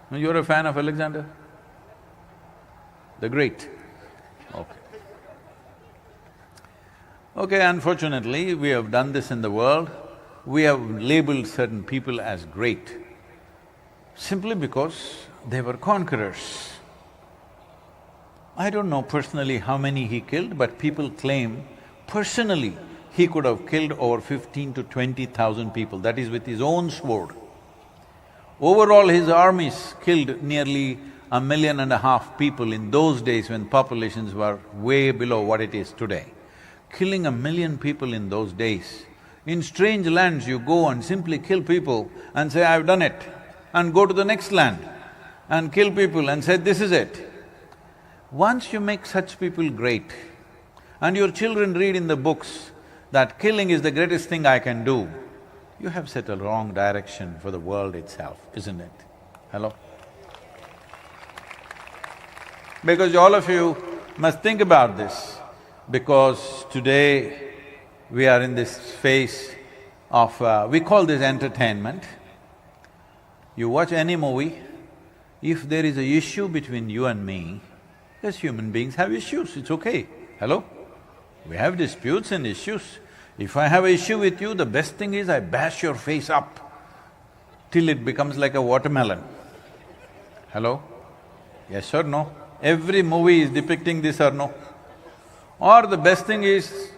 Speaker 3: You're a fan of Alexander? The Great? Okay. Okay, unfortunately, we have done this in the world. We have labeled certain people as great simply because they were conquerors. I don't know personally how many he killed, but people claim personally he could have killed over 15 to 20,000 people, that is with his own sword. Overall, his armies killed nearly 1.5 million people in those days when populations were way below what it is today. Killing 1 million people in those days. In strange lands, you go and simply kill people and say, I've done it, and go to the next land and kill people and say, this is it. Once you make such people great, and your children read in the books that killing is the greatest thing I can do, you have set a wrong direction for the world itself, isn't it? Hello? Because all of you must think about this, because today we are in this phase of… we call this entertainment. You watch any movie, if there is an issue between you and me, as human beings have issues, it's okay. Hello? We have disputes and issues. If I have an issue with you, the best thing is I bash your face up till it becomes like a watermelon. Hello? Yes or no? Every movie is depicting this or no? Or the best thing is,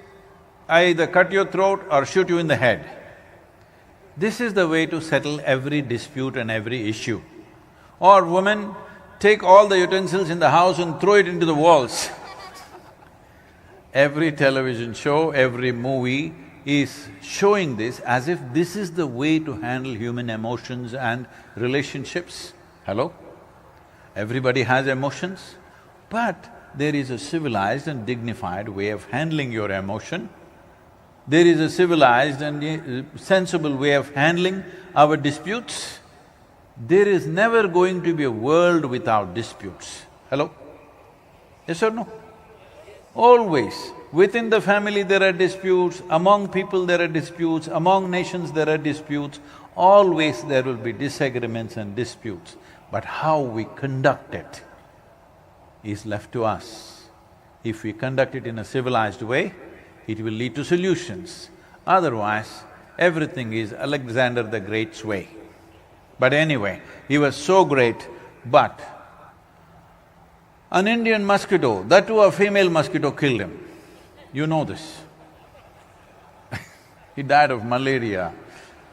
Speaker 3: I either cut your throat or shoot you in the head. This is the way to settle every dispute and every issue. Or women, take all the utensils in the house and throw it into the walls. Every television show, every movie is showing this as if this is the way to handle human emotions and relationships. Hello? Everybody has emotions, but there is a civilized and dignified way of handling your emotion. There is a civilized and sensible way of handling our disputes. There is never going to be a world without disputes. Hello? Yes or no? Always. Within the family there are disputes, among people there are disputes, among nations there are disputes. Always there will be disagreements and disputes. But how we conduct it is left to us. If we conduct it in a civilized way, it will lead to solutions. Otherwise, everything is Alexander the Great's way. But anyway, he was so great, but an Indian mosquito, that too a female mosquito, killed him. You know this. He died of malaria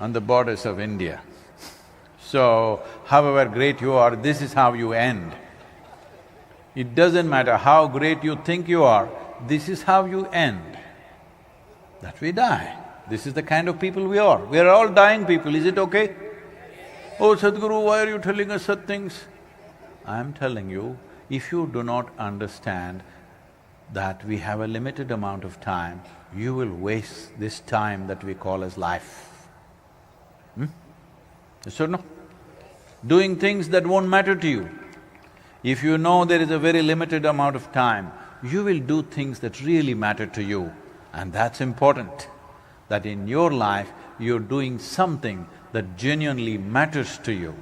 Speaker 3: on the borders of India. So, however great you are, this is how you end. It doesn't matter how great you think you are, this is how you end. That we die. This is the kind of people we are. We are all dying people, is it okay? Oh, Sadhguru, why are you telling us such things? I'm telling you, if you do not understand that we have a limited amount of time, you will waste this time that we call as life. Yes or no? Doing things that won't matter to you. If you know there is a very limited amount of time, you will do things that really matter to you. And that's important, that in your life you're doing something that genuinely matters to you.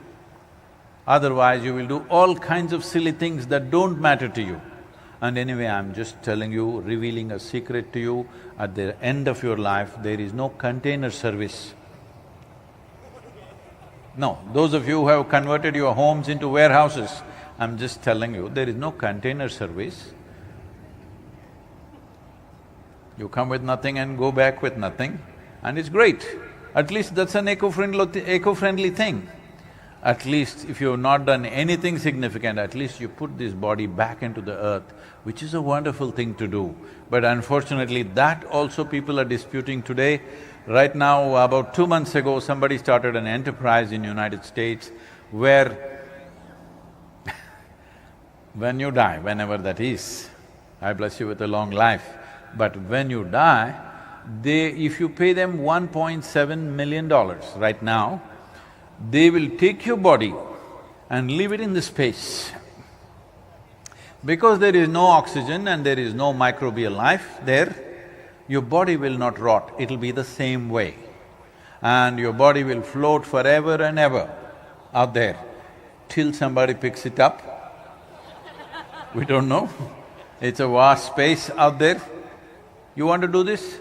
Speaker 3: Otherwise, you will do all kinds of silly things that don't matter to you. And anyway, I'm just telling you, revealing a secret to you, at the end of your life, there is no container service. No, those of you who have converted your homes into warehouses, I'm just telling you, there is no container service. You come with nothing and go back with nothing, and it's great. At least that's an eco-friendly thing. At least if you have not done anything significant, at least you put this body back into the earth, which is a wonderful thing to do. But unfortunately, that also people are disputing today. Right now, about 2 months ago, somebody started an enterprise in United States where when you die, whenever that is, I bless you with a long life, but when you die, if you pay them $1.7 million right now, they will take your body and leave it in the space. Because there is no oxygen and there is no microbial life there, your body will not rot, it'll be the same way. And your body will float forever and ever out there, till somebody picks it up. We don't know. It's a vast space out there. You want to do this?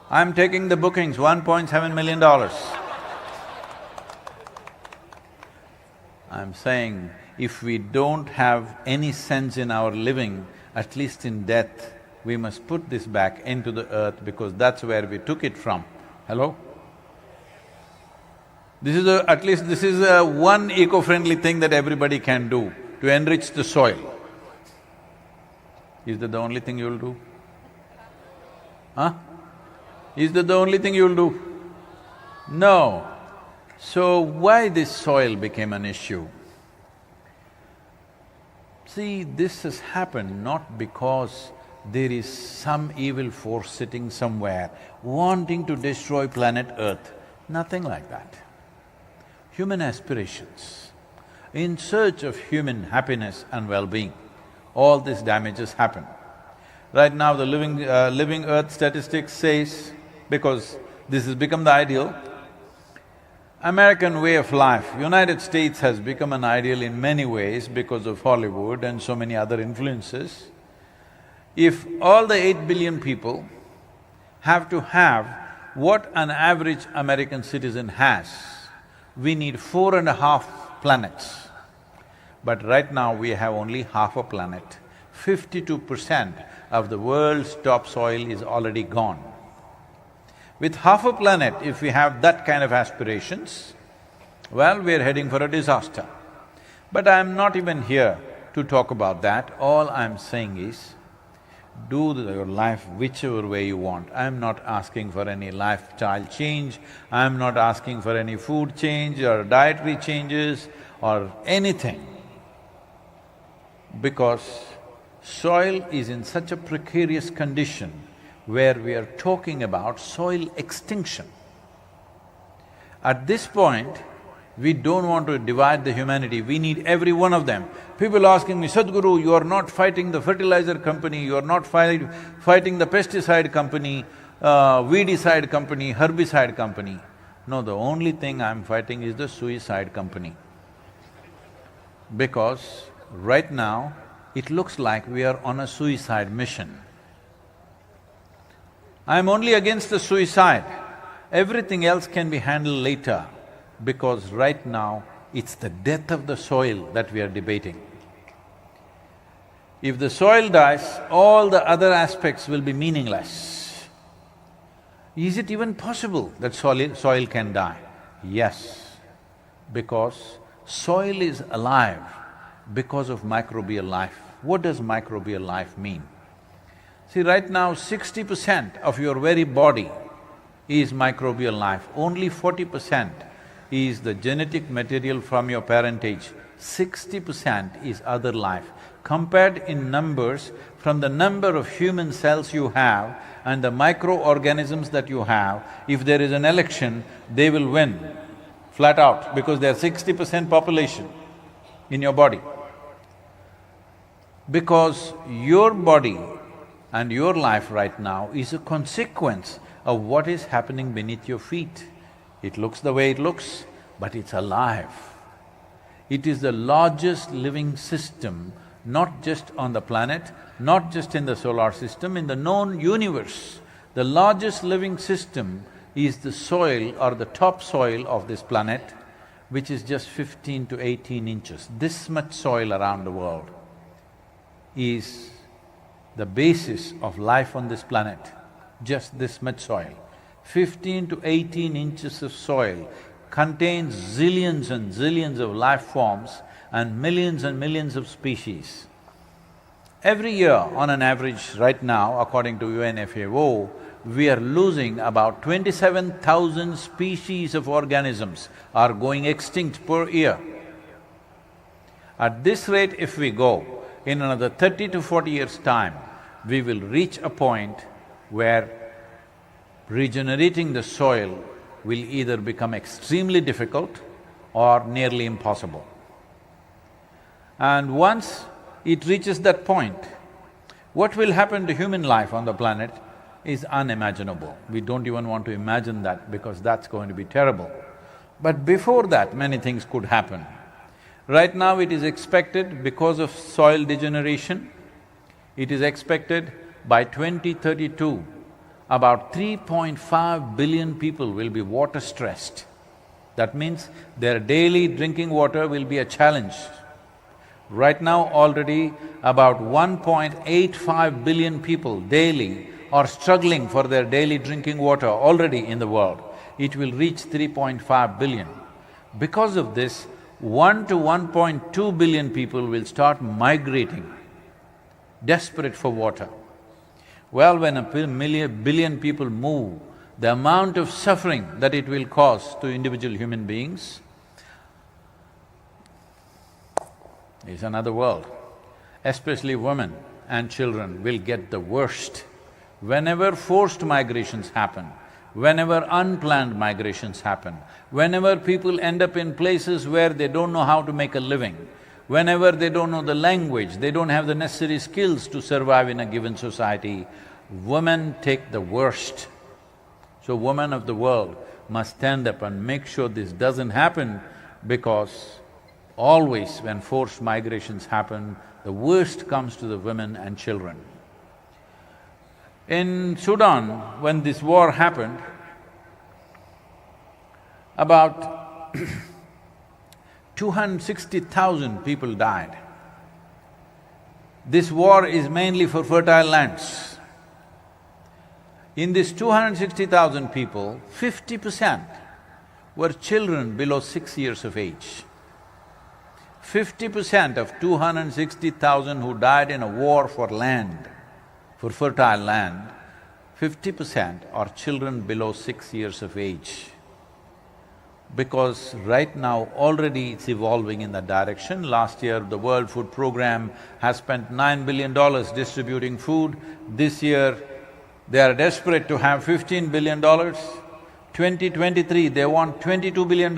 Speaker 3: I'm taking the bookings, $1.7 million. I'm saying, if we don't have any sense in our living, at least in death, we must put this back into the earth because that's where we took it from. Hello? At least this is one eco-friendly thing that everybody can do to enrich the soil. Is that the only thing you'll do? Huh? Is that the only thing you'll do? No. So why this soil became an issue? See, this has happened not because there is some evil force sitting somewhere wanting to destroy planet Earth, nothing like that. Human aspirations, in search of human happiness and well-being, all these damages happen. Right now the living Earth statistics says, because this has become the ideal, American way of life, United States has become an ideal in many ways because of Hollywood and so many other influences. If all the 8 billion people have to have what an average American citizen has, we need 4.5 planets. But right now we have only half a planet. 52% of the world's topsoil is already gone. With half a planet, if we have that kind of aspirations, well, we're heading for a disaster. But I'm not even here to talk about that. All I'm saying is, do your life whichever way you want. I'm not asking for any lifestyle change, I'm not asking for any food change or dietary changes or anything. Because soil is in such a precarious condition where we are talking about soil extinction. At this point, we don't want to divide the humanity, we need every one of them. People asking me, Sadhguru, you are not fighting the fertilizer company, you are not fighting the pesticide company, weedicide company, herbicide company. No, the only thing I'm fighting is the suicide company. Because right now, it looks like we are on a suicide mission. I'm only against the suicide. Everything else can be handled later, because right now, it's the death of the soil that we are debating. If the soil dies, all the other aspects will be meaningless. Is it even possible that soil can die? Yes, because soil is alive because of microbial life. What does microbial life mean? See, right now 60% of your very body is microbial life, only 40% is the genetic material from your parentage, 60% is other life. Compared in numbers, from the number of human cells you have and the microorganisms that you have, if there is an election, they will win, flat out, because they are 60% population in your body. Because your body and your life right now is a consequence of what is happening beneath your feet. It looks the way it looks, but it's alive. It is the largest living system, not just on the planet, not just in the solar system, in the known universe. The largest living system is the soil or the topsoil of this planet, which is just 15 to 18 inches. This much soil around the world is the basis of life on this planet, just this much soil. 15 to 18 inches of soil contains zillions and zillions of life forms and millions of species. Every year, on an average right now, according to UNFAO, we are losing about 27,000 species of organisms are going extinct per year. At this rate, if we go, in another 30 to 40 years' time, we will reach a point where regenerating the soil will either become extremely difficult or nearly impossible. And once it reaches that point, what will happen to human life on the planet is unimaginable. We don't even want to imagine that because that's going to be terrible. But before that, many things could happen. Right now it is expected, because of soil degeneration, it is expected by 2032, about 3.5 billion people will be water stressed. That means their daily drinking water will be a challenge. Right now already about 1.85 billion people daily are struggling for their daily drinking water already in the world. It will reach 3.5 billion. Because of this, 1 to 1.2 billion people will start migrating, desperate for water. Well, when a billion people move, the amount of suffering that it will cause to individual human beings is another world. Especially women and children will get the worst. Whenever forced migrations happen, whenever unplanned migrations happen, whenever people end up in places where they don't know how to make a living, whenever they don't know the language, they don't have the necessary skills to survive in a given society, women take the worst. So women of the world must stand up and make sure this doesn't happen, because always when forced migrations happen, the worst comes to the women and children. In Sudan, when this war happened, about 260,000 people died. This war is mainly for fertile lands. In this 260,000 people, 50% were children below 6 years of age. 50% of 260,000 who died in a war for land for fertile land, 50% are children below 6 years of age. Because right now already it's evolving in that direction. Last year, the World Food Programme has spent $9 billion distributing food. This year, they are desperate to have $15 billion. 2023, they want $22 billion.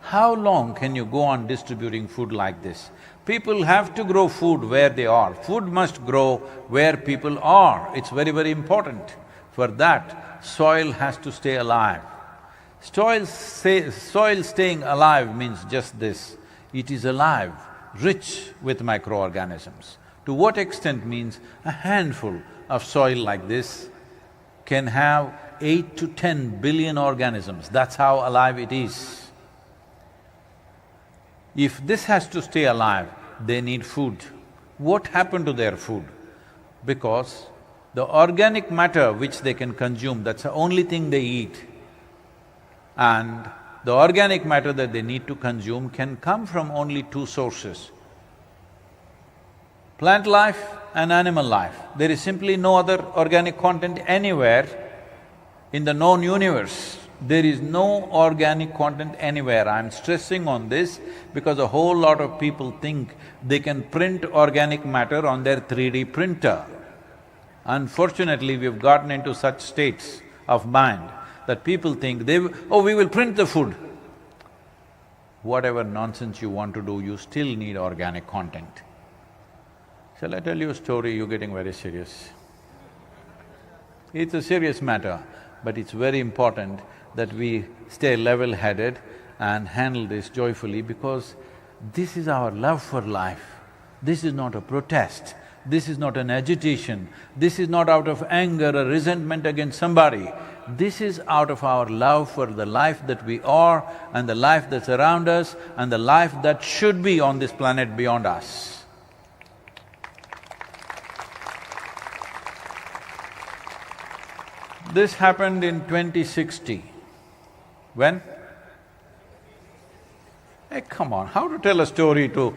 Speaker 3: How long can you go on distributing food like this? People have to grow food where they are. Food must grow where people are. It's very, very important. For that, soil has to stay alive. Soil staying alive means just this: it is alive, rich with microorganisms. To what extent means a handful of soil like this can have 8 to 10 billion organisms, that's how alive it is. If this has to stay alive, they need food. What happened to their food? Because the organic matter which they can consume, that's the only thing they eat. And the organic matter that they need to consume can come from only two sources: plant life and animal life. There is simply no other organic content anywhere in the known universe. There is no organic content anywhere. I'm stressing on this because a whole lot of people think they can print organic matter on their 3D printer. Unfortunately, we've gotten into such states of mind that people think we will print the food. Whatever nonsense you want to do, you still need organic content. Shall I tell you a story? You're getting very serious. It's a serious matter, but it's very important that we stay level-headed and handle this joyfully, because this is our love for life. This is not a protest, this is not an agitation, this is not out of anger or resentment against somebody. This is out of our love for the life that we are and the life that's around us and the life that should be on this planet beyond us. This happened in 2060. When? Hey, come on, how to tell a story to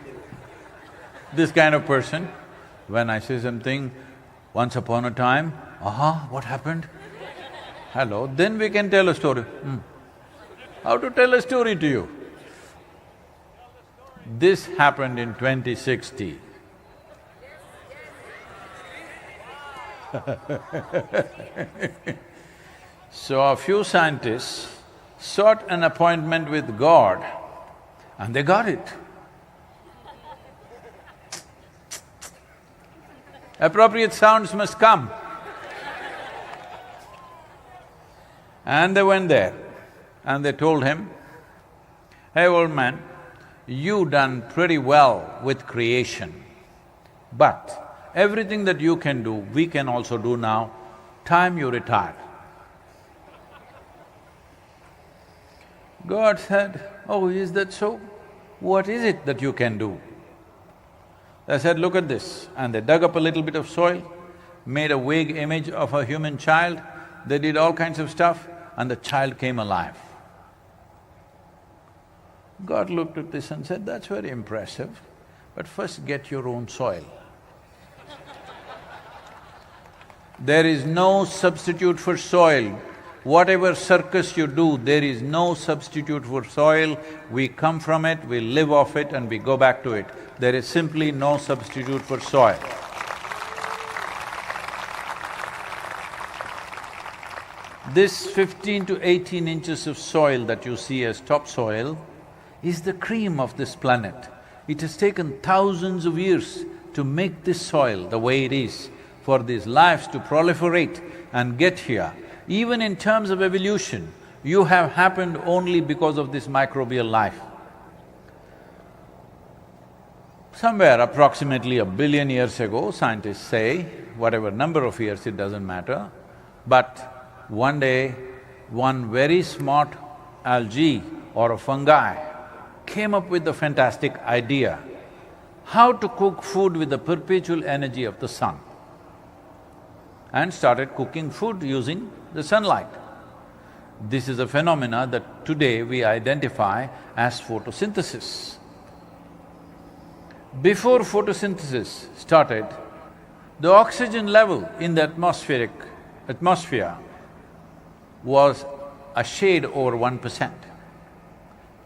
Speaker 3: this kind of person? When I say something, once upon a time, what happened? Hello, then we can tell a story. How to tell a story to you? This happened in 2060. So a few scientists sought an appointment with God and they got it. Appropriate sounds must come. And they went there and they told him, "Hey old man, you done pretty well with creation, but everything that you can do, we can also do now, time you retire." God said, "Oh, is that so? What is it that you can do?" They said, "Look at this." And they dug up a little bit of soil, made a vague image of a human child, they did all kinds of stuff, and the child came alive. God looked at this and said, "That's very impressive, but first get your own soil." There is no substitute for soil. Whatever circus you do, there is no substitute for soil. We come from it, we live off it and we go back to it. There is simply no substitute for soil. This 15 to 18 inches of soil that you see as topsoil is the cream of this planet. It has taken thousands of years to make this soil the way it is, for these lives to proliferate and get here. Even in terms of evolution, you have happened only because of this microbial life. Somewhere approximately 1 billion years ago, scientists say, whatever number of years, it doesn't matter, but one day, one very smart algae or a fungi came up with a fantastic idea, how to cook food with the perpetual energy of the sun, and started cooking food using the sunlight. This is a phenomena that today we identify as photosynthesis. Before photosynthesis started, The oxygen level in the atmosphere was a shade over 1%.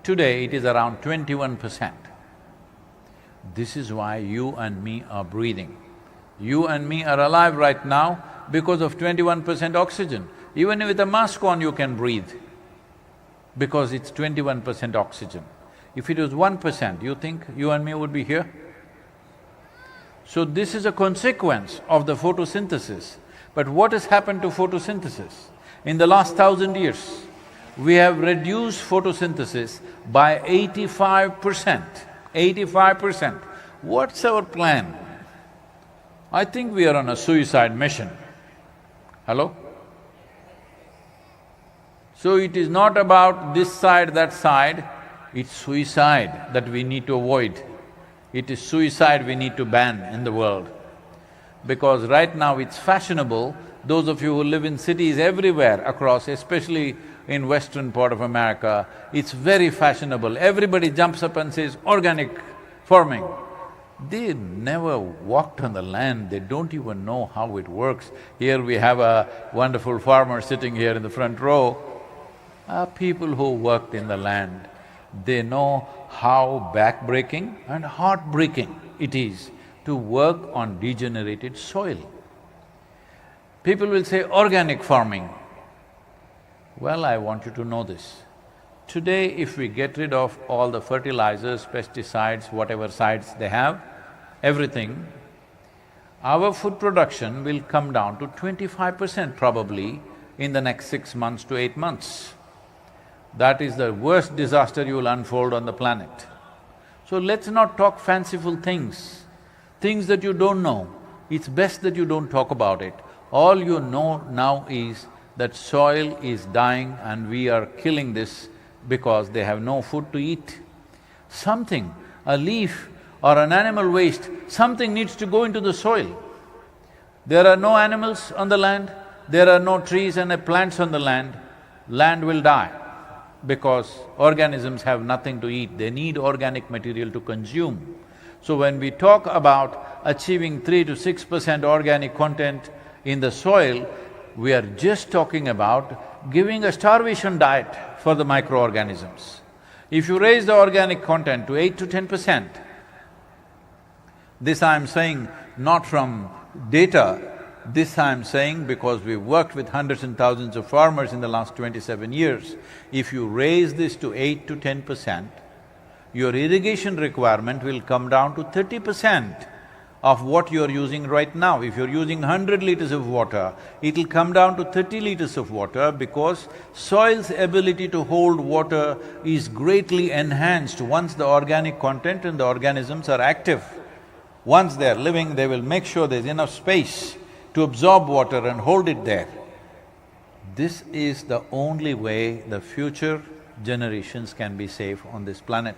Speaker 3: Today it is around 21%. This is why you and me are breathing. You and me are alive right now because of 21% oxygen. Even with a mask on you can breathe, because it's 21% oxygen. If it was 1%, you think you and me would be here? So this is a consequence of the photosynthesis. But what has happened to photosynthesis? In the last 1,000 years, we have reduced photosynthesis by 85%. 85%. What's our plan? I think we are on a suicide mission. Hello? So it is not about this side, that side, it's suicide that we need to avoid. It is suicide we need to ban in the world. Because right now it's fashionable, those of you who live in cities everywhere across, especially in western part of America, it's very fashionable. Everybody jumps up and says, organic farming. They never walked on the land, they don't even know how it works. Here we have a wonderful farmer sitting here in the front row. People who worked in the land, they know how backbreaking and heartbreaking it is to work on degenerated soil. People will say, organic farming. Well, I want you to know this. Today, if we get rid of all the fertilizers, pesticides, whatever sides they have, everything, our food production will come down to 25% probably in the next 6 months to 8 months. That is the worst disaster you will unfold on the planet. So let's not talk fanciful things that you don't know. It's best that you don't talk about it. All you know now is that soil is dying and we are killing this because they have no food to eat. Something, a leaf or an animal waste, something needs to go into the soil. There are no animals on the land, there are no trees and plants on the land will die because organisms have nothing to eat, they need organic material to consume. So when we talk about achieving 3 to 6% organic content in the soil, we are just talking about giving a starvation diet for the microorganisms. If you raise the organic content to 8 to 10%, this I'm saying not from data, this I'm saying because we've worked with hundreds and thousands of farmers in the last 27 years. If you raise this to 8 to 10%, your irrigation requirement will come down to 30% of what you're using right now. If you're using 100 liters of water, it'll come down to 30 liters of water because soil's ability to hold water is greatly enhanced once the organic content and the organisms are active. Once they're living, they will make sure there's enough space to absorb water and hold it there. This is the only way the future generations can be safe on this planet,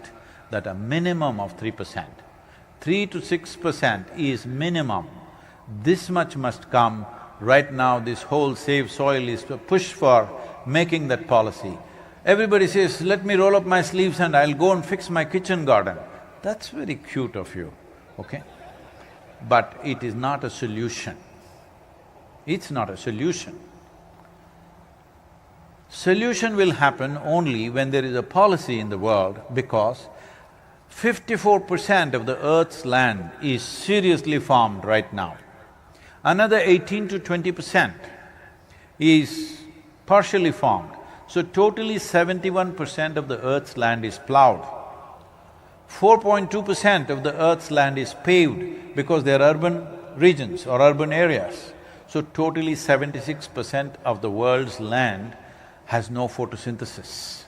Speaker 3: that a minimum of 3%. 3 to 6% is minimum. This much must come. Right now, this whole Save Soil is to push for making that policy. Everybody says, let me roll up my sleeves and I'll go and fix my kitchen garden. That's very cute of you, okay? But it is not a solution. It's not a solution. Solution will happen only when there is a policy in the world, because 54% of the earth's land is seriously farmed right now. Another 18 to 20% is partially farmed. So totally 71% of the earth's land is plowed. 4.2% of the earth's land is paved because they're urban regions or urban areas. So totally 76% of the world's land has no photosynthesis.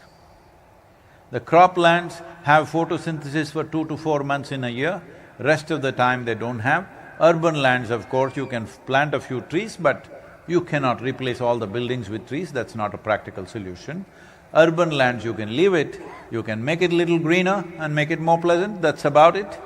Speaker 3: The croplands have photosynthesis for 2 to 4 months in a year, rest of the time they don't have. Urban lands, of course, you can plant a few trees, but you cannot replace all the buildings with trees, that's not a practical solution. Urban lands, you can leave it, you can make it little greener and make it more pleasant, that's about it.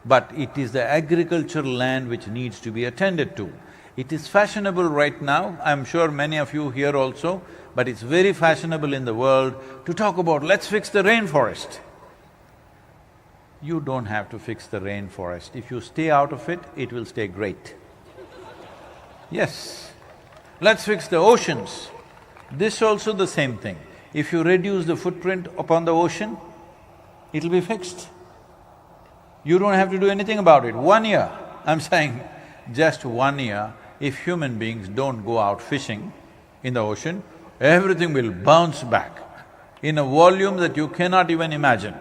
Speaker 3: But it is the agricultural land which needs to be attended to. It is fashionable right now, I'm sure many of you here also, but it's very fashionable in the world to talk about, let's fix the rainforest. You don't have to fix the rainforest. If you stay out of it, it will stay great. Yes. Let's fix the oceans. This also the same thing. If you reduce the footprint upon the ocean, it'll be fixed. You don't have to do anything about it. 1 year, I'm saying, just 1 year, if human beings don't go out fishing in the ocean, everything will bounce back in a volume that you cannot even imagine.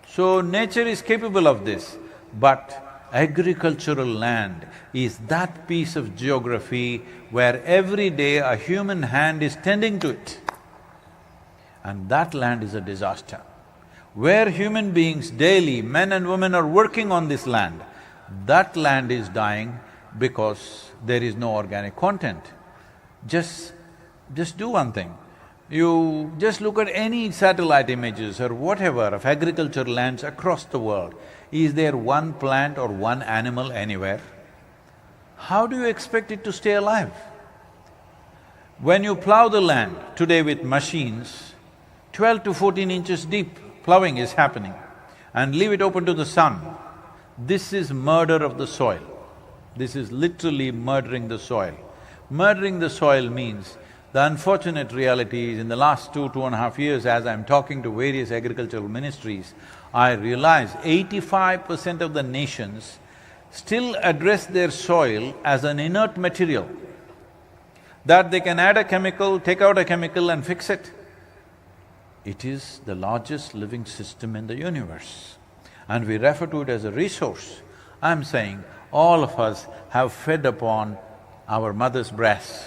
Speaker 3: So nature is capable of this, but agricultural land is that piece of geography where every day a human hand is tending to it. And that land is a disaster. Where human beings daily, men and women are working on this land, that land is dying because there is no organic content. Just do one thing. You just look at any satellite images or whatever of agricultural lands across the world. Is there one plant or one animal anywhere? How do you expect it to stay alive? When you plow the land today with machines, 12 to 14 inches deep plowing is happening, and leave it open to the sun. This is murder of the soil. This is literally murdering the soil. Murdering the soil means the unfortunate reality is in the last 2.5 years, as I'm talking to various agricultural ministries, I realize 85% of the nations still address their soil as an inert material, that they can add a chemical, take out a chemical and fix it. It is the largest living system in the universe, and we refer to it as a resource. I'm saying all of us have fed upon our mother's breast.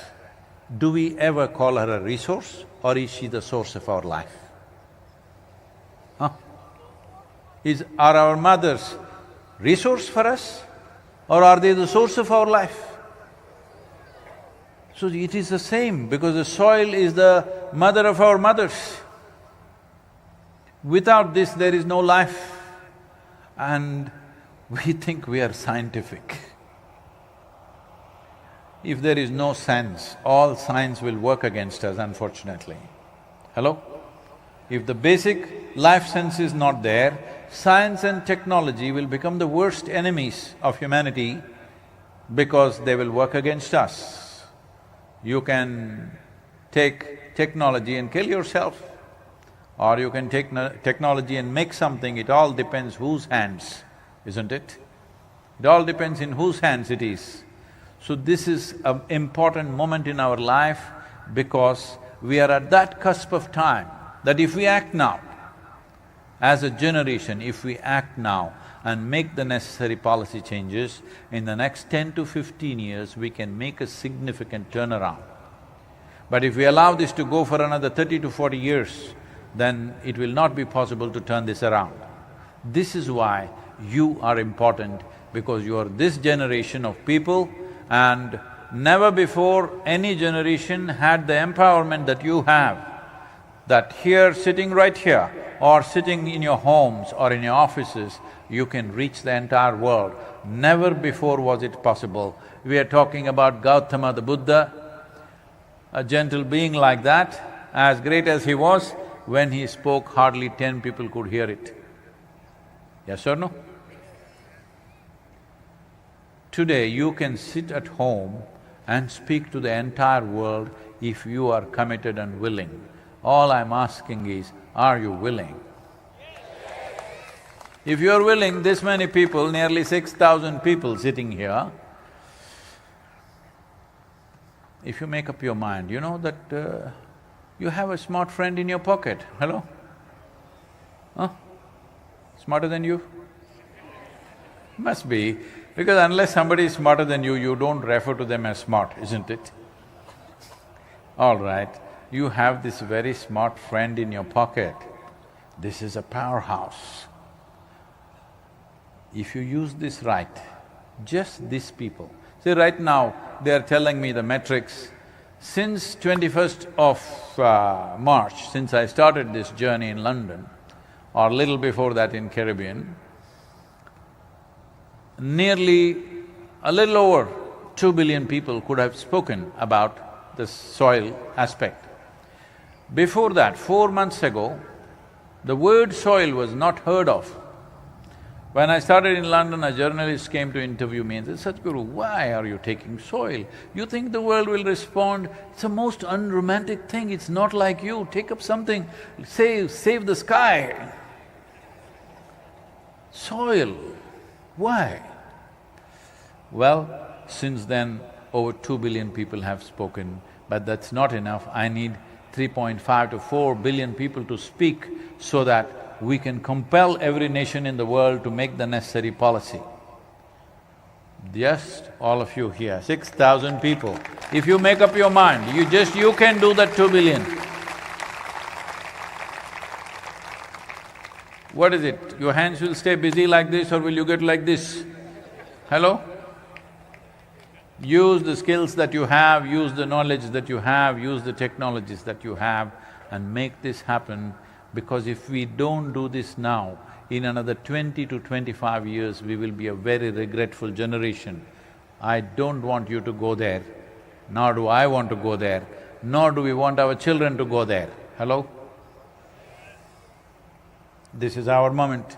Speaker 3: Do we ever call her a resource, or is she the source of our life? Huh? Are our mothers resource for us, or are they the source of our life? So it is the same, because the soil is the mother of our mothers. Without this, there is no life, and we think we are scientific. If there is no sense, all science will work against us, unfortunately. Hello? If the basic life sense is not there, science and technology will become the worst enemies of humanity because they will work against us. You can take technology and kill yourself, or you can take technology and make something. It all depends whose hands, isn't it? It all depends in whose hands it is. So this is an important moment in our life, because we are at that cusp of time that if we act now, as a generation, if we act now and make the necessary policy changes, in the next 10 to 15 years, we can make a significant turnaround. But if we allow this to go for another 30 to 40 years, then it will not be possible to turn this around. This is why you are important, because you are this generation of people, and never before any generation had the empowerment that you have. That here, sitting right here, or sitting in your homes or in your offices, you can reach the entire world. Never before was it possible. We are talking about Gautama the Buddha, a gentle being like that, as great as he was, when he spoke, hardly 10 people could hear it. Yes or no? Today, you can sit at home and speak to the entire world if you are committed and willing. All I'm asking is, are you willing? If you're willing, this many people, nearly 6,000 people sitting here, if you make up your mind, you know that you have a smart friend in your pocket, hello? Huh? Smarter than you? Must be, because unless somebody is smarter than you don't refer to them as smart, isn't it? All right, you have this very smart friend in your pocket. This is a powerhouse. If you use this right, just these people… See, right now, they are telling me the metrics. Since 21st of March, since I started this journey in London, or little before that in Caribbean, nearly a little over 2 billion people could have spoken about the soil aspect. Before that, 4 months ago, the word soil was not heard of. When I started in London, a journalist came to interview me and said, Sadhguru, why are you taking soil? You think the world will respond? It's a most unromantic thing, it's not like you, take up something, save the sky. Soil, why? Well, since then, over 2 billion people have spoken, but that's not enough. I need 3.5 to 4 billion people to speak so that we can compel every nation in the world to make the necessary policy. Just all of you here, 6,000 people, if you make up your mind, you can do that 2 billion. What is it? Your hands will stay busy like this or will you get like this? Hello? Use the skills that you have, use the knowledge that you have, use the technologies that you have and make this happen, because if we don't do this now, in another 20 to 25 years, we will be a very regretful generation. I don't want you to go there, nor do I want to go there, nor do we want our children to go there. Hello? This is our moment.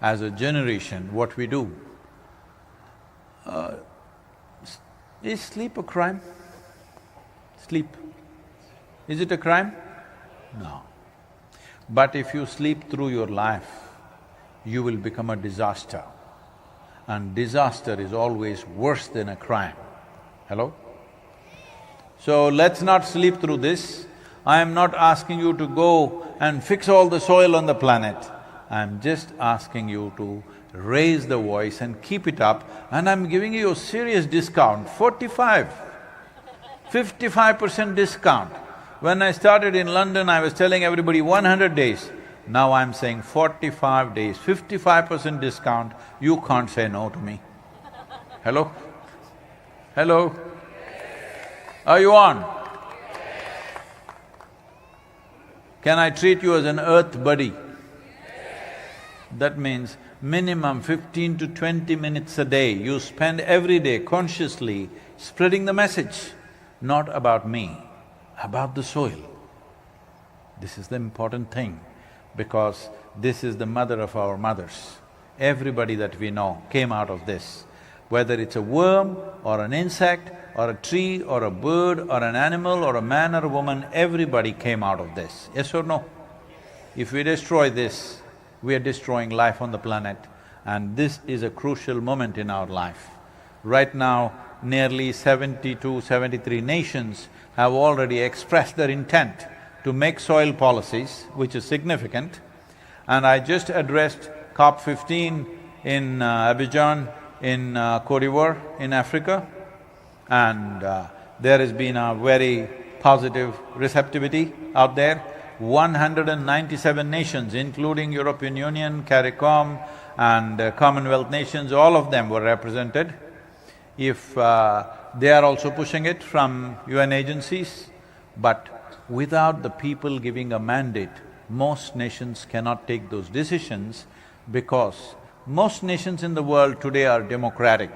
Speaker 3: As a generation, what we do. Is sleep a crime? Sleep. Is it a crime? No. But if you sleep through your life, you will become a disaster. And disaster is always worse than a crime. Hello? So let's not sleep through this. I am not asking you to go and fix all the soil on the planet. I am just asking you to raise the voice and keep it up, and I'm giving you a serious discount, 55% discount. When I started in London, I was telling everybody 100 days. Now I'm saying 45 days, 55% discount, you can't say no to me. Hello? Hello? Are you on? Can I treat you as an earth buddy? That means minimum 15 to 20 minutes a day you spend every day consciously spreading the message, not about me, about the soil. This is the important thing, because this is the mother of our mothers. Everybody that we know came out of this. Whether it's a worm or an insect or a tree or a bird or an animal or a man or a woman, everybody came out of this, yes or no? If we destroy this, we are destroying life on the planet, and this is a crucial moment in our life. Right now, nearly 72, 73 nations have already expressed their intent to make soil policies, which is significant. And I just addressed COP15 in Abidjan in Côte d'Ivoire in Africa, and there has been a very positive receptivity out there. 197 nations, including European Union, CARICOM and Commonwealth nations, all of them were represented. If they are also pushing it from UN agencies, but without the people giving a mandate, most nations cannot take those decisions, because most nations in the world today are democratic.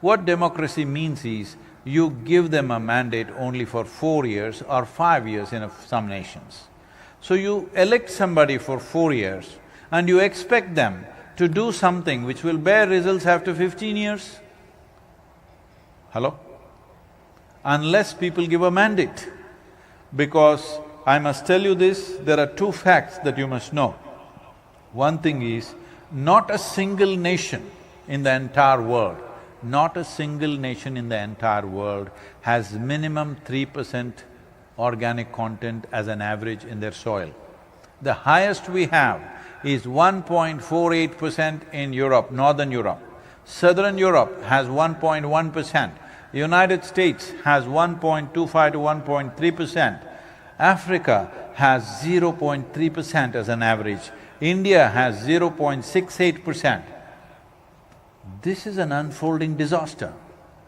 Speaker 3: What democracy means is, you give them a mandate only for 4 years or 5 years in some nations. So you elect somebody for 4 years and you expect them to do something which will bear results after 15 years? Hello? Unless people give a mandate. Because I must tell you this, there are two facts that you must know. One thing is, not a single nation in the entire world, not a single nation in the entire world has minimum 3% organic content as an average in their soil. The highest we have is 1.48% in Europe, Northern Europe. Southern Europe has 1.1%. United States has 1.25 to 1.3%. Africa has 0.3% as an average. India has 0.68%. This is an unfolding disaster.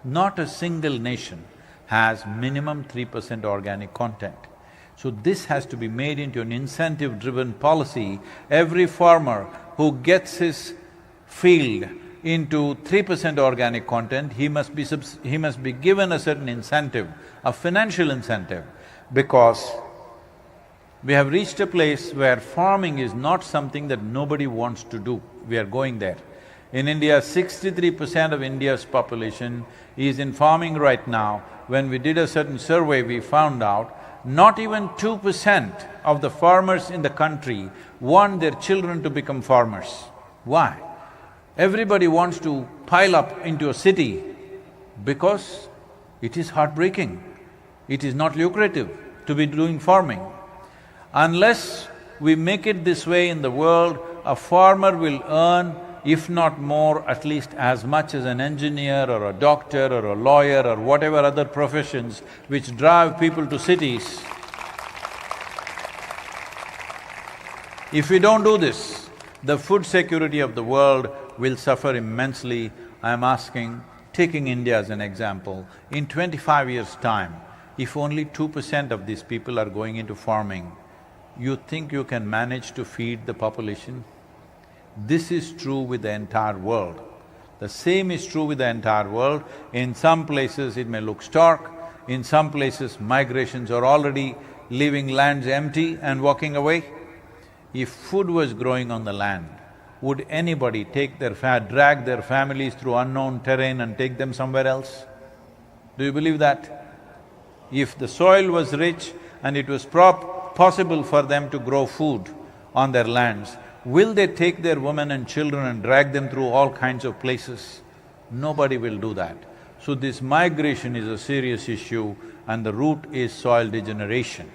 Speaker 3: Not a single nation has minimum 3% organic content. So this has to be made into an incentive-driven policy. Every farmer who gets his field into 3% organic content, he must be given a certain incentive, a financial incentive, because we have reached a place where farming is not something that nobody wants to do. We are going there. In India, 63% of India's population is in farming right now. When we did a certain survey, we found out not even 2% of the farmers in the country want their children to become farmers. Why? Everybody wants to pile up into a city because it is heartbreaking. It is not lucrative to be doing farming. Unless we make it this way in the world, a farmer will earn, if not more, at least as much as an engineer or a doctor or a lawyer or whatever other professions which drive people to cities. If we don't do this, the food security of the world will suffer immensely. I'm asking, taking India as an example, in 25 years' time, if only 2% of these people are going into farming, you think you can manage to feed the population? This is true with the entire world. The same is true with the entire world. In some places it may look stark, in some places migrations are already leaving lands empty and walking away. If food was growing on the land, would anybody drag their families through unknown terrain and take them somewhere else? Do you believe that? If the soil was rich and it was possible for them to grow food on their lands, will they take their women and children and drag them through all kinds of places? Nobody will do that. So this migration is a serious issue and the root is soil degeneration.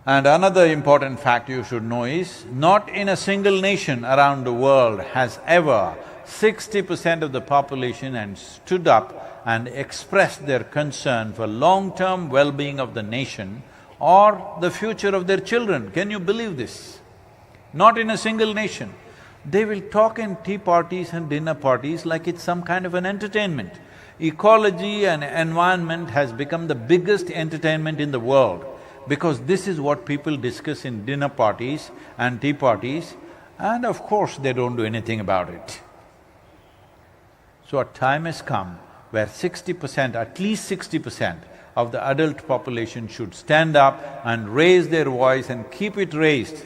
Speaker 3: And another important fact you should know is, not in a single nation around the world has ever 60% of the population and stood up and expressed their concern for long-term well-being of the nation or the future of their children. Can you believe this? Not in a single nation. They will talk in tea parties and dinner parties like it's some kind of an entertainment. Ecology and environment has become the biggest entertainment in the world because this is what people discuss in dinner parties and tea parties, and of course they don't do anything about it. So a time has come where 60%, at least 60% of the adult population should stand up and raise their voice and keep it raised.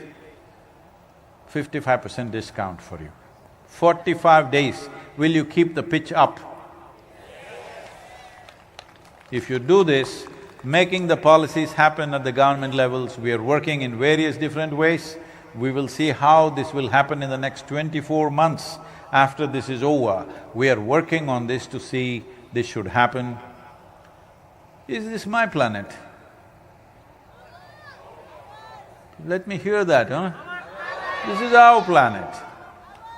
Speaker 3: 55% discount for you. 45 days, will you keep the pitch up? If you do this, making the policies happen at the government levels, we are working in various different ways. We will see how this will happen in the next 24 months after this is over. We are working on this to see this should happen. Is this my planet? Let me hear that, huh? This is our planet.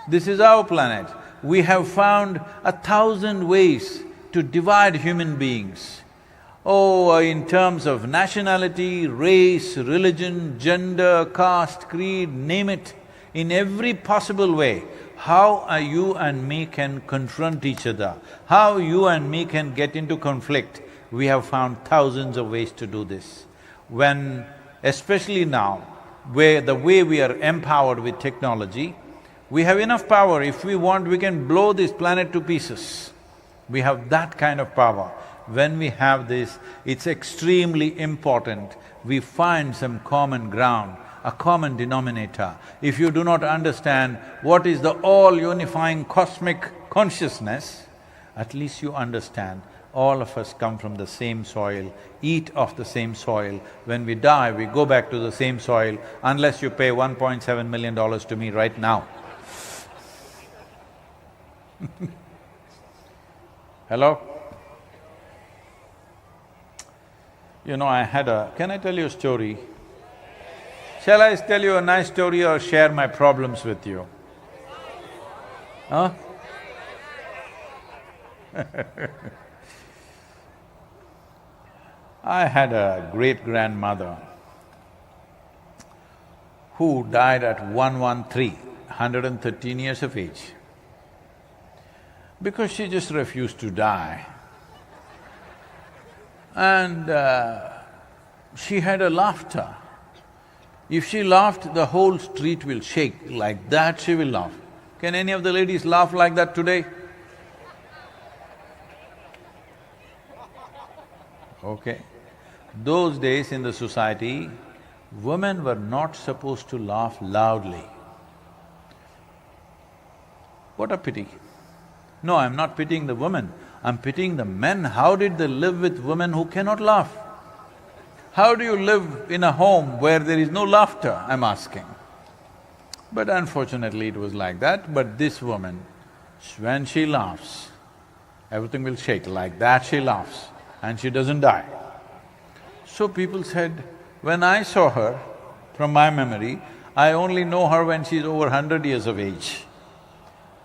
Speaker 3: This is our planet. We have found 1,000 ways to divide human beings. Oh, in terms of nationality, race, religion, gender, caste, creed, name it, in every possible way, how you and me can confront each other, how you and me can get into conflict, we have found thousands of ways to do this. When, especially now, where the way we are empowered with technology, we have enough power. If we want, we can blow this planet to pieces. We have that kind of power. When we have this, it's extremely important we find some common ground, a common denominator. If you do not understand what is the all-unifying cosmic consciousness, at least you understand all of us come from the same soil, eat of the same soil. When we die, we go back to the same soil, unless you pay $1.7 million to me right now. Hello? You know, can I tell you a story? Shall I tell you a nice story or share my problems with you? Huh? I had a great-grandmother who died at 113, 113 years of age, because she just refused to die. And she had a laughter. If she laughed, the whole street will shake, like that she will laugh. Can any of the ladies laugh like that today? Okay. Those days in the society, women were not supposed to laugh loudly. What a pity. No, I'm not pitying the women, I'm pitying the men. How did they live with women who cannot laugh? How do you live in a home where there is no laughter, I'm asking. But unfortunately it was like that, but this woman, when she laughs, everything will shake, like that she laughs, and she doesn't die. So people said, when I saw her, from my memory, I only know her when she's over 100 years of age.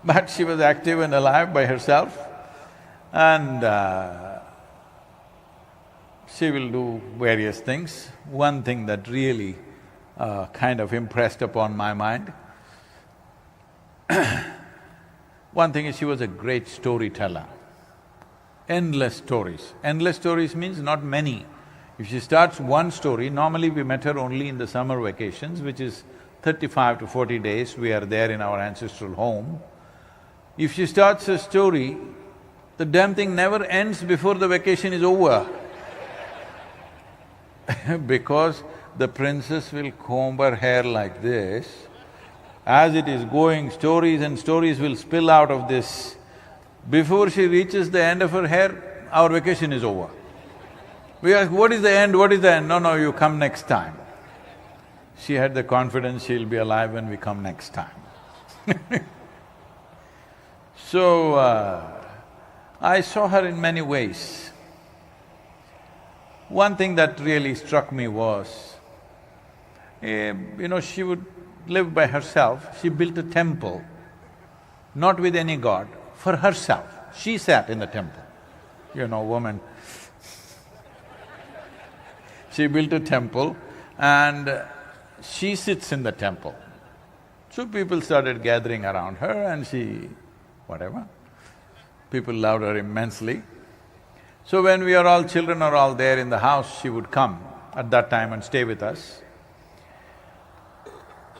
Speaker 3: But she was active and alive by herself, and she will do various things. One thing that really kind of impressed upon my mind, one thing is she was a great storyteller. Endless stories. Endless stories means not many. If she starts one story, normally we met her only in the summer vacations, which is 35 to 40 days, we are there in our ancestral home. If she starts a story, the damn thing never ends before the vacation is over. Because the princess will comb her hair like this. As it is going, stories and stories will spill out of this. Before she reaches the end of her hair, our vacation is over. We ask, what is the end, what is the end? No, you come next time. She had the confidence she'll be alive when we come next time. So, I saw her in many ways. One thing that really struck me was, she would live by herself. She built a temple, not with any god, for herself. She sat in the temple, woman. She built a temple and she sits in the temple. So people started gathering around her and she… whatever. People loved her immensely. So when we are all… children are all there in the house, she would come at that time and stay with us.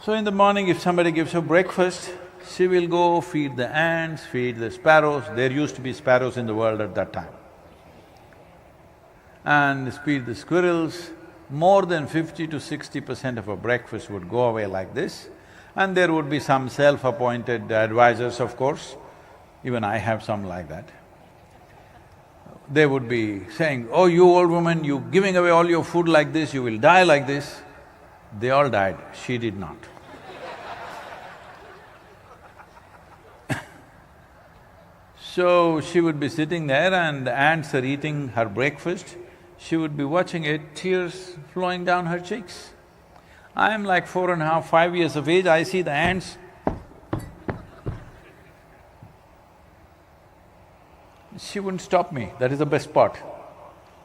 Speaker 3: So in the morning, if somebody gives her breakfast, she will go feed the ants, feed the sparrows. There used to be sparrows in the world at that time. And feed the squirrels. More than 50 to 60% of her breakfast would go away like this. And there would be some self-appointed advisors, of course. Even I have some like that. They would be saying, oh, you old woman, you giving away all your food like this, you will die like this. They all died, she did not. So she would be sitting there and the ants are eating her breakfast. She would be watching it, tears flowing down her cheeks. I am like 4.5, 5 years of age, I see the ants. She wouldn't stop me, that is the best part.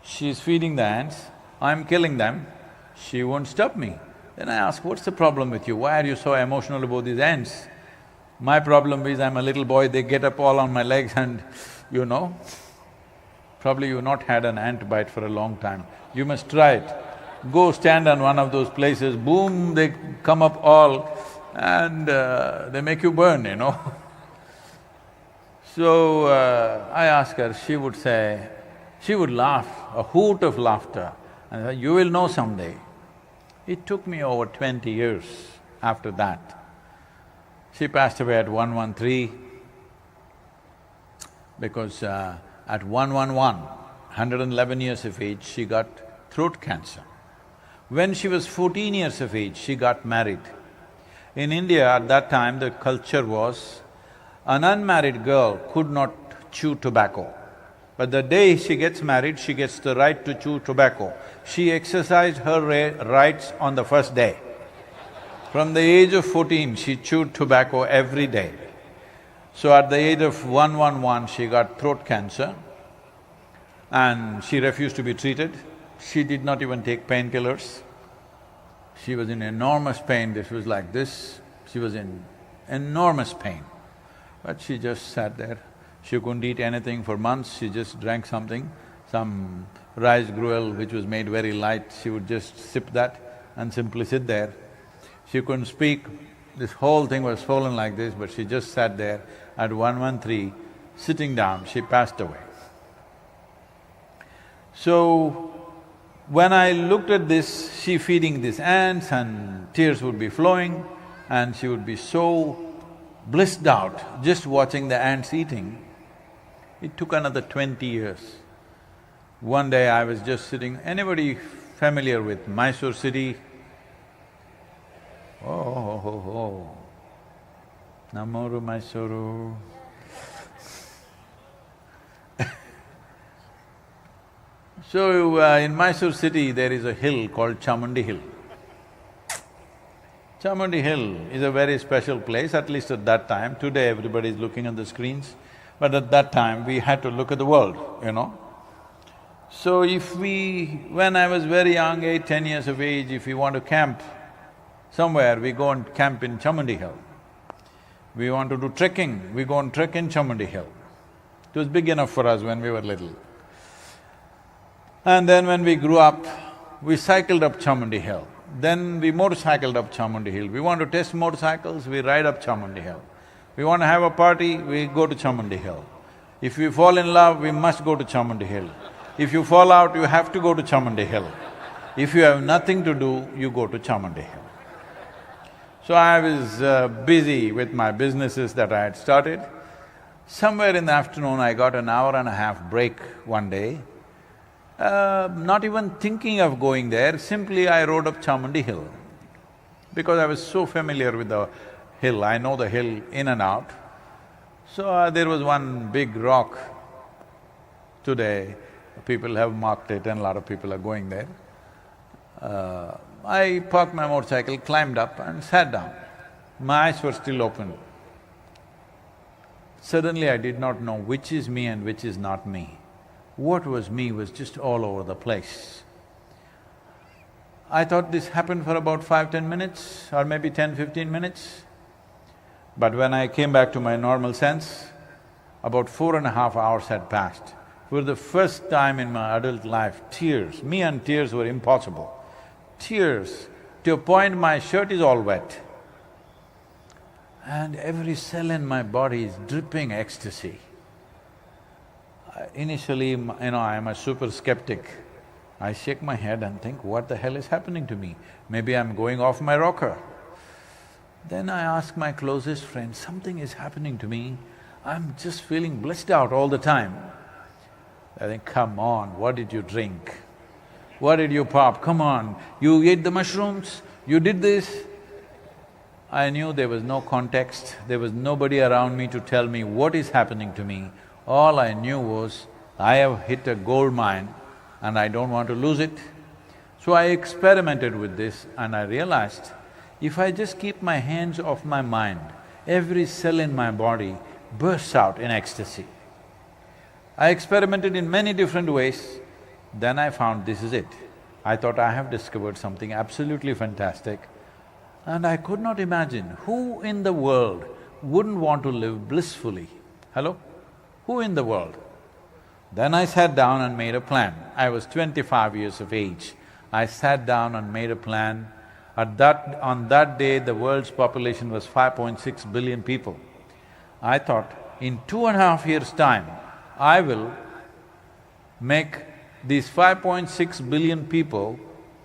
Speaker 3: She's feeding the ants, I'm killing them, she won't stop me. Then I ask, what's the problem with you? Why are you so emotional about these ants? My problem is I'm a little boy, they get up all on my legs and probably you've not had an ant bite for a long time. You must try it. Go stand on one of those places, boom, they come up all and they make you burn, So, I asked her, she would say… she would laugh, a hoot of laughter, and say, you will know someday. It took me over 20 years after that. She passed away at 113 because at 111 years of age, she got throat cancer. When she was 14 years of age, she got married. In India at that time, the culture was, an unmarried girl could not chew tobacco. But the day she gets married, she gets the right to chew tobacco. She exercised her rights on the first day. From the age of 14, she chewed tobacco every day. So at the age of 111, she got throat cancer and she refused to be treated. She did not even take painkillers. She was in enormous pain, this was like this, she was in enormous pain. But she just sat there. She couldn't eat anything for months, she just drank something, some rice gruel which was made very light, she would just sip that and simply sit there. She couldn't speak, this whole thing was swollen like this, but she just sat there. At 113, sitting down, she passed away. So, when I looked at this, she feeding these ants and tears would be flowing and she would be so blissed out just watching the ants eating. It took another 20 years. One day I was just sitting… Anybody familiar with Mysore city? Oh. Namoru Mysuru. So, in Mysore city, there is a hill called Chamundi Hill. Chamundi Hill is a very special place, at least at that time. Today everybody is looking at the screens, but at that time we had to look at the world, you know. So when I was very young, 8–10 years of age, if we want to camp somewhere, we go and camp in Chamundi Hill. We want to do trekking, we go and trek in Chamundi Hill. It was big enough for us when we were little. And then when we grew up, we cycled up Chamundi Hill. Then we motorcycled up Chamundi Hill. We want to test motorcycles, we ride up Chamundi Hill. We want to have a party, we go to Chamundi Hill. If we fall in love, we must go to Chamundi Hill. If you fall out, you have to go to Chamundi Hill. If you have nothing to do, you go to Chamundi Hill. So I was busy with my businesses that I had started. Somewhere in the afternoon, I got an hour-and-a-half break one day. Not even thinking of going there, simply I rode up Chamundi Hill. Because I was so familiar with the hill, I know the hill in and out. So there was one big rock. Today, people have marked it and a lot of people are going there. I parked my motorcycle, climbed up and sat down. My eyes were still open. Suddenly I did not know which is me and which is not me. What was me was just all over the place. I thought this happened for about 5–10 minutes or maybe 10–15 minutes. But when I came back to my normal sense, about 4.5 hours had passed. For the first time in my adult life, tears, me and tears were impossible. Tears, to a point my shirt is all wet. And every cell in my body is dripping ecstasy. Initially, I am a super skeptic. I shake my head and think, what the hell is happening to me? Maybe I'm going off my rocker. Then I ask my closest friend, something is happening to me, I'm just feeling blissed out all the time. I think, come on, what did you drink? What did you pop? Come on, you ate the mushrooms, you did this. I knew there was no context, there was nobody around me to tell me what is happening to me. All I knew was, I have hit a gold mine and I don't want to lose it. So I experimented with this and I realized, if I just keep my hands off my mind, every cell in my body bursts out in ecstasy. I experimented in many different ways, then I found this is it. I thought I have discovered something absolutely fantastic, and I could not imagine who in the world wouldn't want to live blissfully. Hello? Who in the world? Then I sat down and made a plan. I was 25 years of age. I sat down and made a plan. On that day, the world's population was 5.6 billion people. I thought, in 2.5 years' time, I will make these 5.6 billion people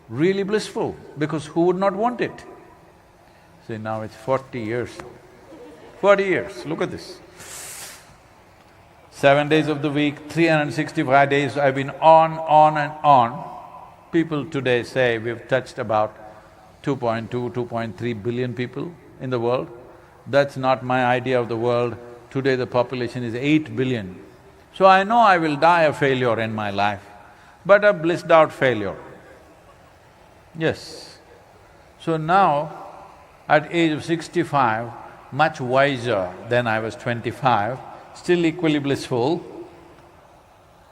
Speaker 3: really blissful, because who would not want it? See, now it's 40 years. 40 years, look at this. 7 days of the week, 365 days, I've been on and on. People today say we've touched about 2.2, 2.3 billion people in the world. That's not my idea of the world. Today the population is 8 billion. So I know I will die a failure in my life, but a blissed out failure. Yes. So now, at age of 65, much wiser than I was 25, still equally blissful,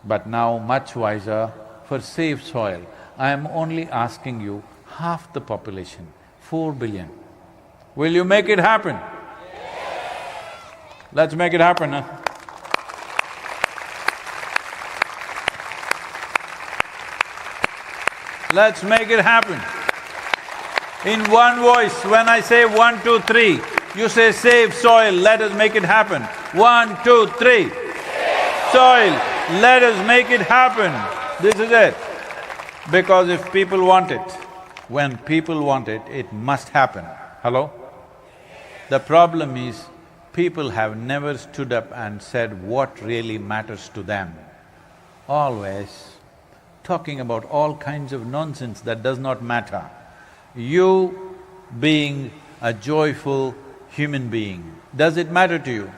Speaker 3: but now much wiser for safe soil. I am only asking you half the population, 4 billion. Will you make it happen? Let's make it happen, huh? Let's make it happen. In one voice, when I say 1, 2, 3, you say save soil, let us make it happen. 1, 2, 3. Soil, let us make it happen. This is it. Because if people want it, when people want it, it must happen. Hello? The problem is, people have never stood up and said what really matters to them. Always talking about all kinds of nonsense that does not matter. You being a joyful human being, does it matter to you?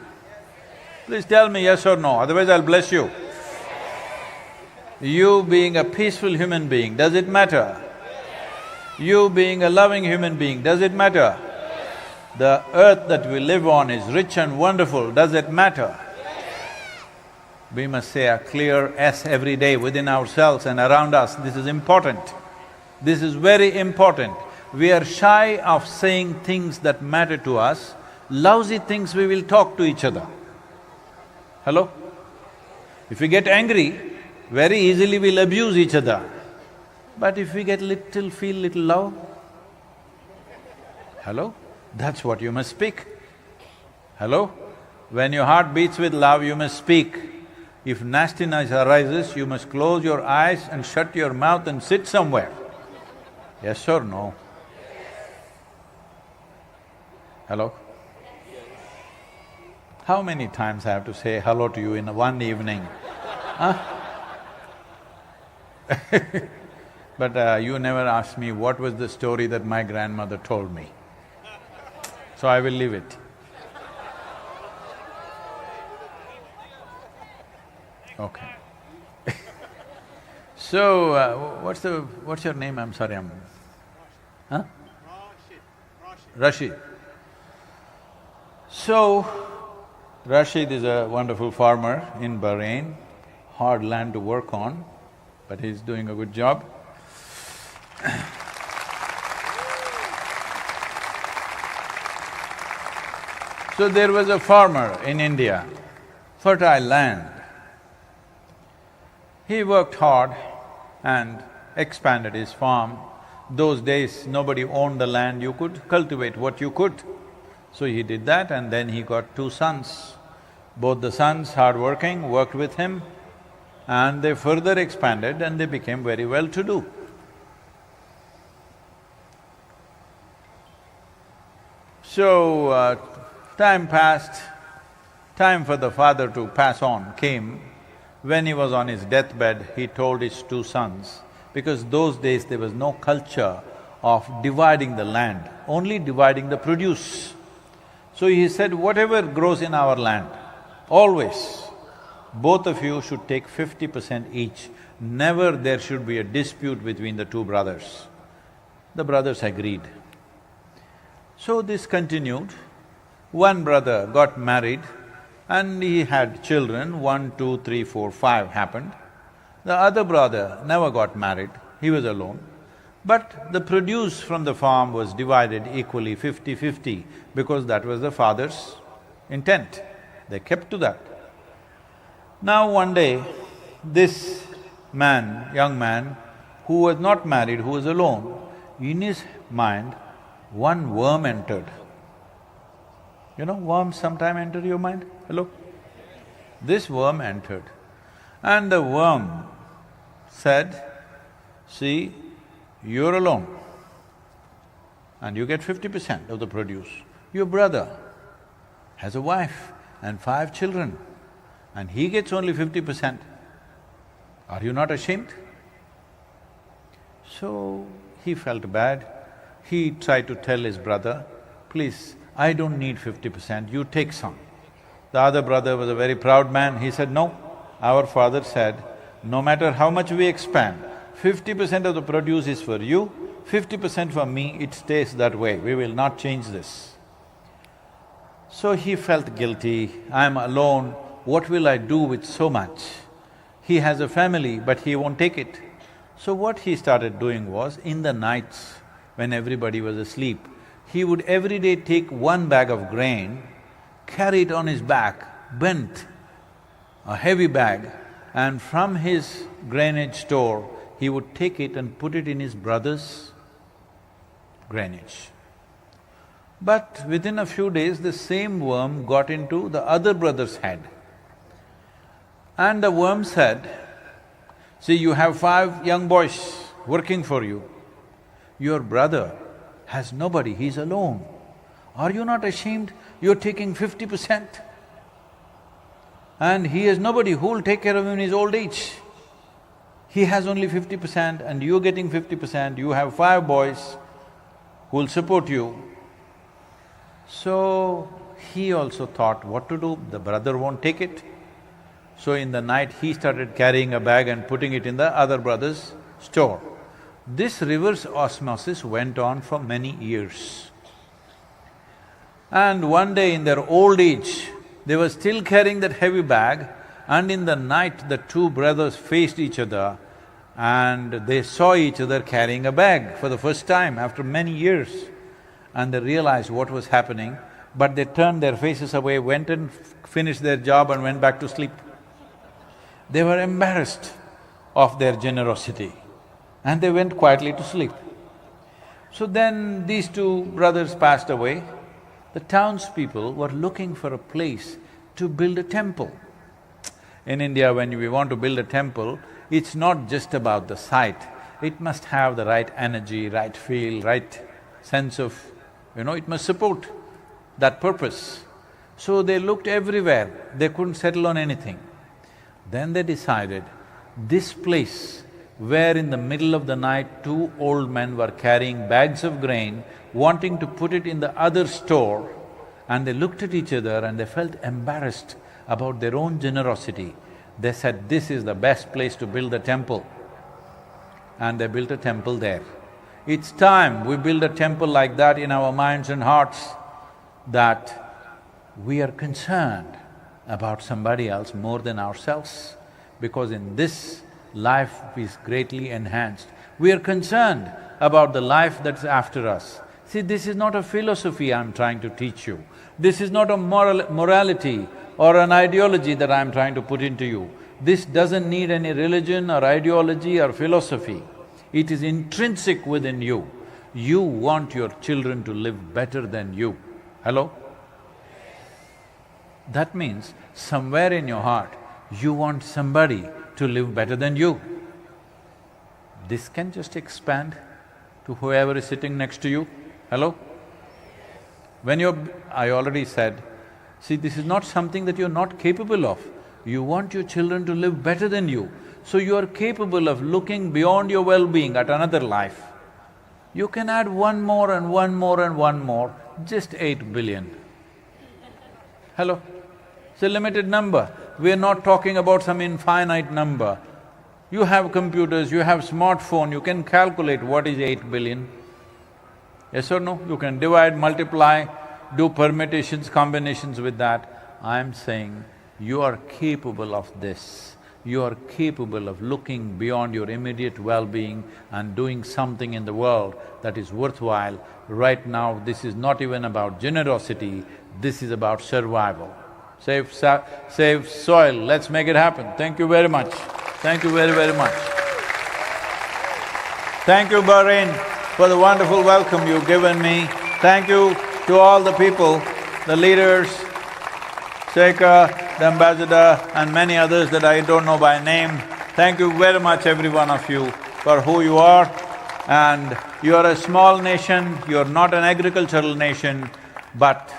Speaker 3: Please tell me yes or no, otherwise I'll bless you. You being a peaceful human being, does it matter? You being a loving human being, does it matter? The earth that we live on is rich and wonderful, does it matter? We must say a clear yes every day within ourselves and around us, this is important. This is very important. We are shy of saying things that matter to us, lousy things we will talk to each other. Hello? If we get angry, very easily we'll abuse each other. But if we get feel little love, hello? That's what you must speak. Hello? When your heart beats with love, you must speak. If nastiness arises, you must close your eyes and shut your mouth and sit somewhere. Yes or no? Hello? How many times I have to say hello to you in one evening? Huh? But you never asked me what was the story that my grandmother told me. So I will leave it. Okay. So, what's your name? I'm sorry, huh? Rashid. So, Rashid is a wonderful farmer in Bahrain, hard land to work on, but he's doing a good job. So there was a farmer in India, fertile land. He worked hard and expanded his farm. Those days, nobody owned the land, you could cultivate what you could. So he did that and then he got 2 sons. Both the sons, hard-working, worked with him and they further expanded and they became very well-to-do. So, time passed, time for the father to pass on came. When he was on his deathbed, he told his 2 sons, because those days there was no culture of dividing the land, only dividing the produce. So he said, whatever grows in our land, always, both of you should take 50% each. Never there should be a dispute between the 2 brothers. The brothers agreed. So this continued. One brother got married and he had children, 1, 2, 3, 4, 5 happened. The other brother never got married, he was alone. But the produce from the farm was divided equally 50-50 because that was the father's intent. They kept to that. Now one day, this man, young man, who was not married, who was alone, in his mind, one worm entered. You know, worms sometime enter your mind? Hello? This worm entered and the worm said, see, you're alone and you get 50% of the produce. Your brother has a wife and 5 children and he gets only 50%. Are you not ashamed? So, he felt bad. He tried to tell his brother, please, I don't need 50%, you take some. The other brother was a very proud man, he said, no, our father said, no matter how much we expand, 50% of the produce is for you, 50% for me, it stays that way, we will not change this. So he felt guilty, I'm alone, what will I do with so much? He has a family, but he won't take it. So what he started doing was, in the nights, when everybody was asleep, he would every day take 1 bag of grain, carry it on his back, bent, a heavy bag, and from his grainage store, he would take it and put it in his brother's grainage. But within a few days, the same worm got into the other brother's head. And the worm said, see, you have 5 young boys working for you. Your brother has nobody, he's alone. Are you not ashamed? You're taking 50%. And he has nobody who will take care of him in his old age. He has only 50% and you're getting 50%, you have 5 boys who will support you. So, he also thought what to do, the brother won't take it. So in the night, he started carrying a bag and putting it in the other brother's store. This reverse osmosis went on for many years. And one day in their old age, they were still carrying that heavy bag, and in the night the 2 brothers faced each other and they saw each other carrying a bag for the first time after many years. And they realized what was happening, but they turned their faces away, went and finished their job and went back to sleep. They were embarrassed of their generosity and they went quietly to sleep. So then these 2 brothers passed away. The townspeople were looking for a place to build a temple. In India, when we want to build a temple, it's not just about the site, it must have the right energy, right feel, right sense of… it must support that purpose. So they looked everywhere, they couldn't settle on anything. Then they decided, this place where in the middle of the night 2 old men were carrying bags of grain, wanting to put it in the other store, and they looked at each other and they felt embarrassed about their own generosity. They said, this is the best place to build a temple. And they built a temple there. It's time we build a temple like that in our minds and hearts, that we are concerned about somebody else more than ourselves, because in this life is greatly enhanced. We are concerned about the life that's after us. See, this is not a philosophy I'm trying to teach you. This is not a morality or an ideology that I'm trying to put into you. This doesn't need any religion or ideology or philosophy. It is intrinsic within you. You want your children to live better than you. Hello? That means somewhere in your heart, you want somebody to live better than you. This can just expand to whoever is sitting next to you. Hello? When I already said, see, this is not something that you're not capable of. You want your children to live better than you, so you are capable of looking beyond your well-being at another life. You can add 1 more and 1 more and 1 more, just 8 billion. Hello? It's a limited number. We're not talking about some infinite number. You have computers, you have smartphone, you can calculate what is 8 billion. Yes or no? You can divide, multiply, do permutations, combinations with that. I'm saying you are capable of this. You are capable of looking beyond your immediate well-being and doing something in the world that is worthwhile. Right now, this is not even about generosity, this is about survival. Save soil, let's make it happen. Thank you very much. Thank you very, very much. Thank you, Bahrain, for the wonderful welcome you've given me. Thank you to all the people, the leaders, Shekhar, the ambassador and many others that I don't know by name. Thank you very much, every one of you, for who you are. And you are a small nation, you're not an agricultural nation, but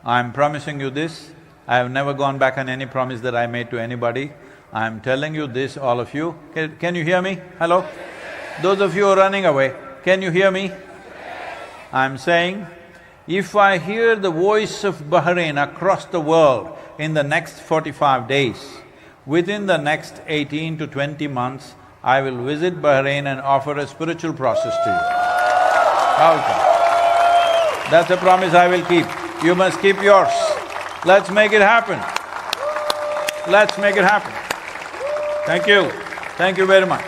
Speaker 3: I'm promising you this, I have never gone back on any promise that I made to anybody. I'm telling you this, all of you. Can you hear me? Hello? Those of you who are running away, can you hear me? I'm saying, if I hear the voice of Bahrain across the world in the next 45 days, within the next 18 to 20 months, I will visit Bahrain and offer a spiritual process to you. Okay. That's a promise I will keep. You must keep yours. Let's make it happen. Let's make it happen. Thank you. Thank you very much.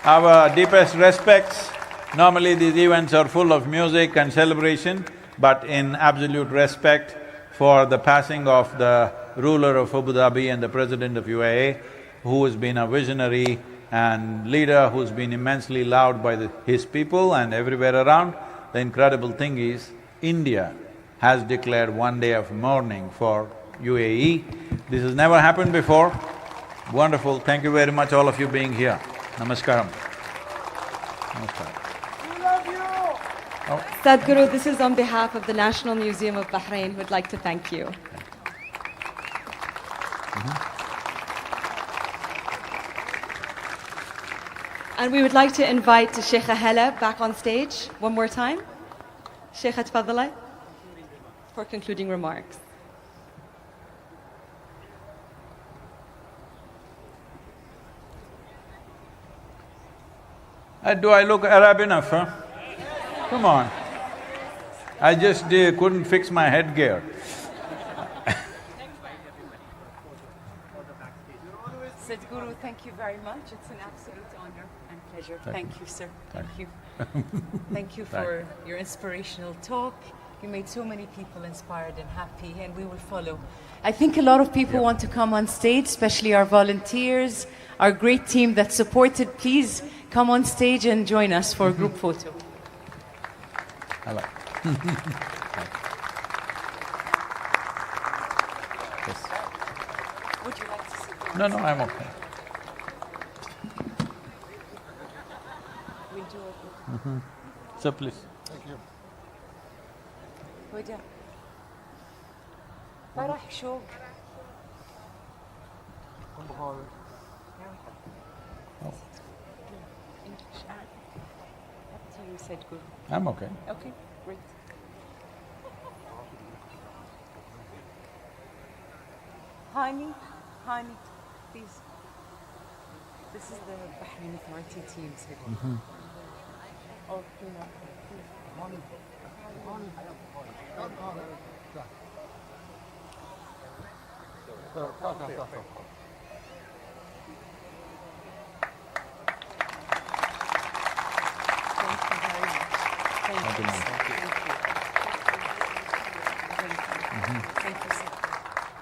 Speaker 3: Our deepest respects. Normally these events are full of music and celebration, but in absolute respect for the passing of the ruler of Abu Dhabi and the president of UAE, who has been a visionary and leader who's been immensely loved by his people and everywhere around, the incredible thing is, India has declared 1 day of mourning for UAE. This has never happened before. Wonderful. Thank you very much, all of you being here. Namaskaram. Namaskaram.
Speaker 2: Sadhguru, this is on behalf of the National Museum of Bahrain, who would like to thank you. And we would like to invite Sheikha Hala back on stage one more time. Sheikha, tafadhali, for concluding remarks.
Speaker 3: Do I look Arab enough, huh? Come on. I just couldn't fix my headgear.
Speaker 14: Sadhguru, thank you very much. It's an absolute honor and pleasure. Thank you, sir. Thank you. Thank you for your inspirational talk. You made so many people inspired and happy, and we will follow. I think a lot of people want to come on stage, especially our volunteers, our great team that supported. Please come on stage and join us for a group photo.
Speaker 3: Hello. Yes.
Speaker 14: Would you like to sit down?
Speaker 3: No, I'm okay.
Speaker 14: We'll do it.
Speaker 3: So please.
Speaker 11: Thank you.
Speaker 14: وداع فرح شوق Up to you, Sadhguru.
Speaker 3: I'm okay.
Speaker 14: Okay, great. Hani, please. This is the Bahrain Authority team, Sadhguru. Oh,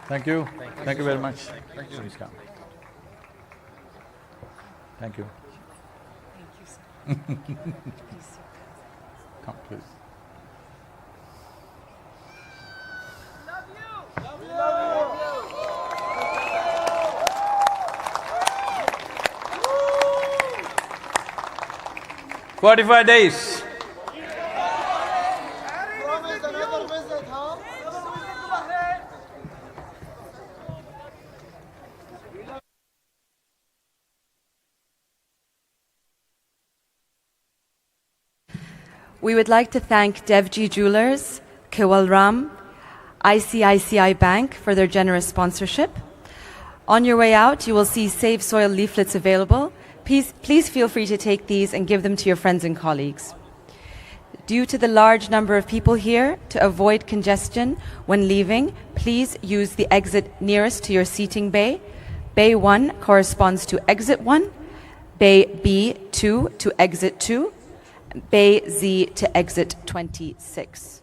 Speaker 3: Thank you. Thank you very much.
Speaker 11: Thank you.
Speaker 3: Please come. Thank you.
Speaker 14: Thank you, sir. Please, sir.
Speaker 3: Come, please.
Speaker 11: Love you.
Speaker 3: 45 days.
Speaker 2: We would like to thank Devji Jewelers, Kewal Ram, ICICI Bank for their generous sponsorship. On your way out, you will see Save Soil leaflets available. Please feel free to take these and give them to your friends and colleagues. Due to the large number of people here, to avoid congestion when leaving, please use the exit nearest to your seating bay. Bay 1 corresponds to exit 1, Bay B2 to exit 2, Bay Z to exit 26.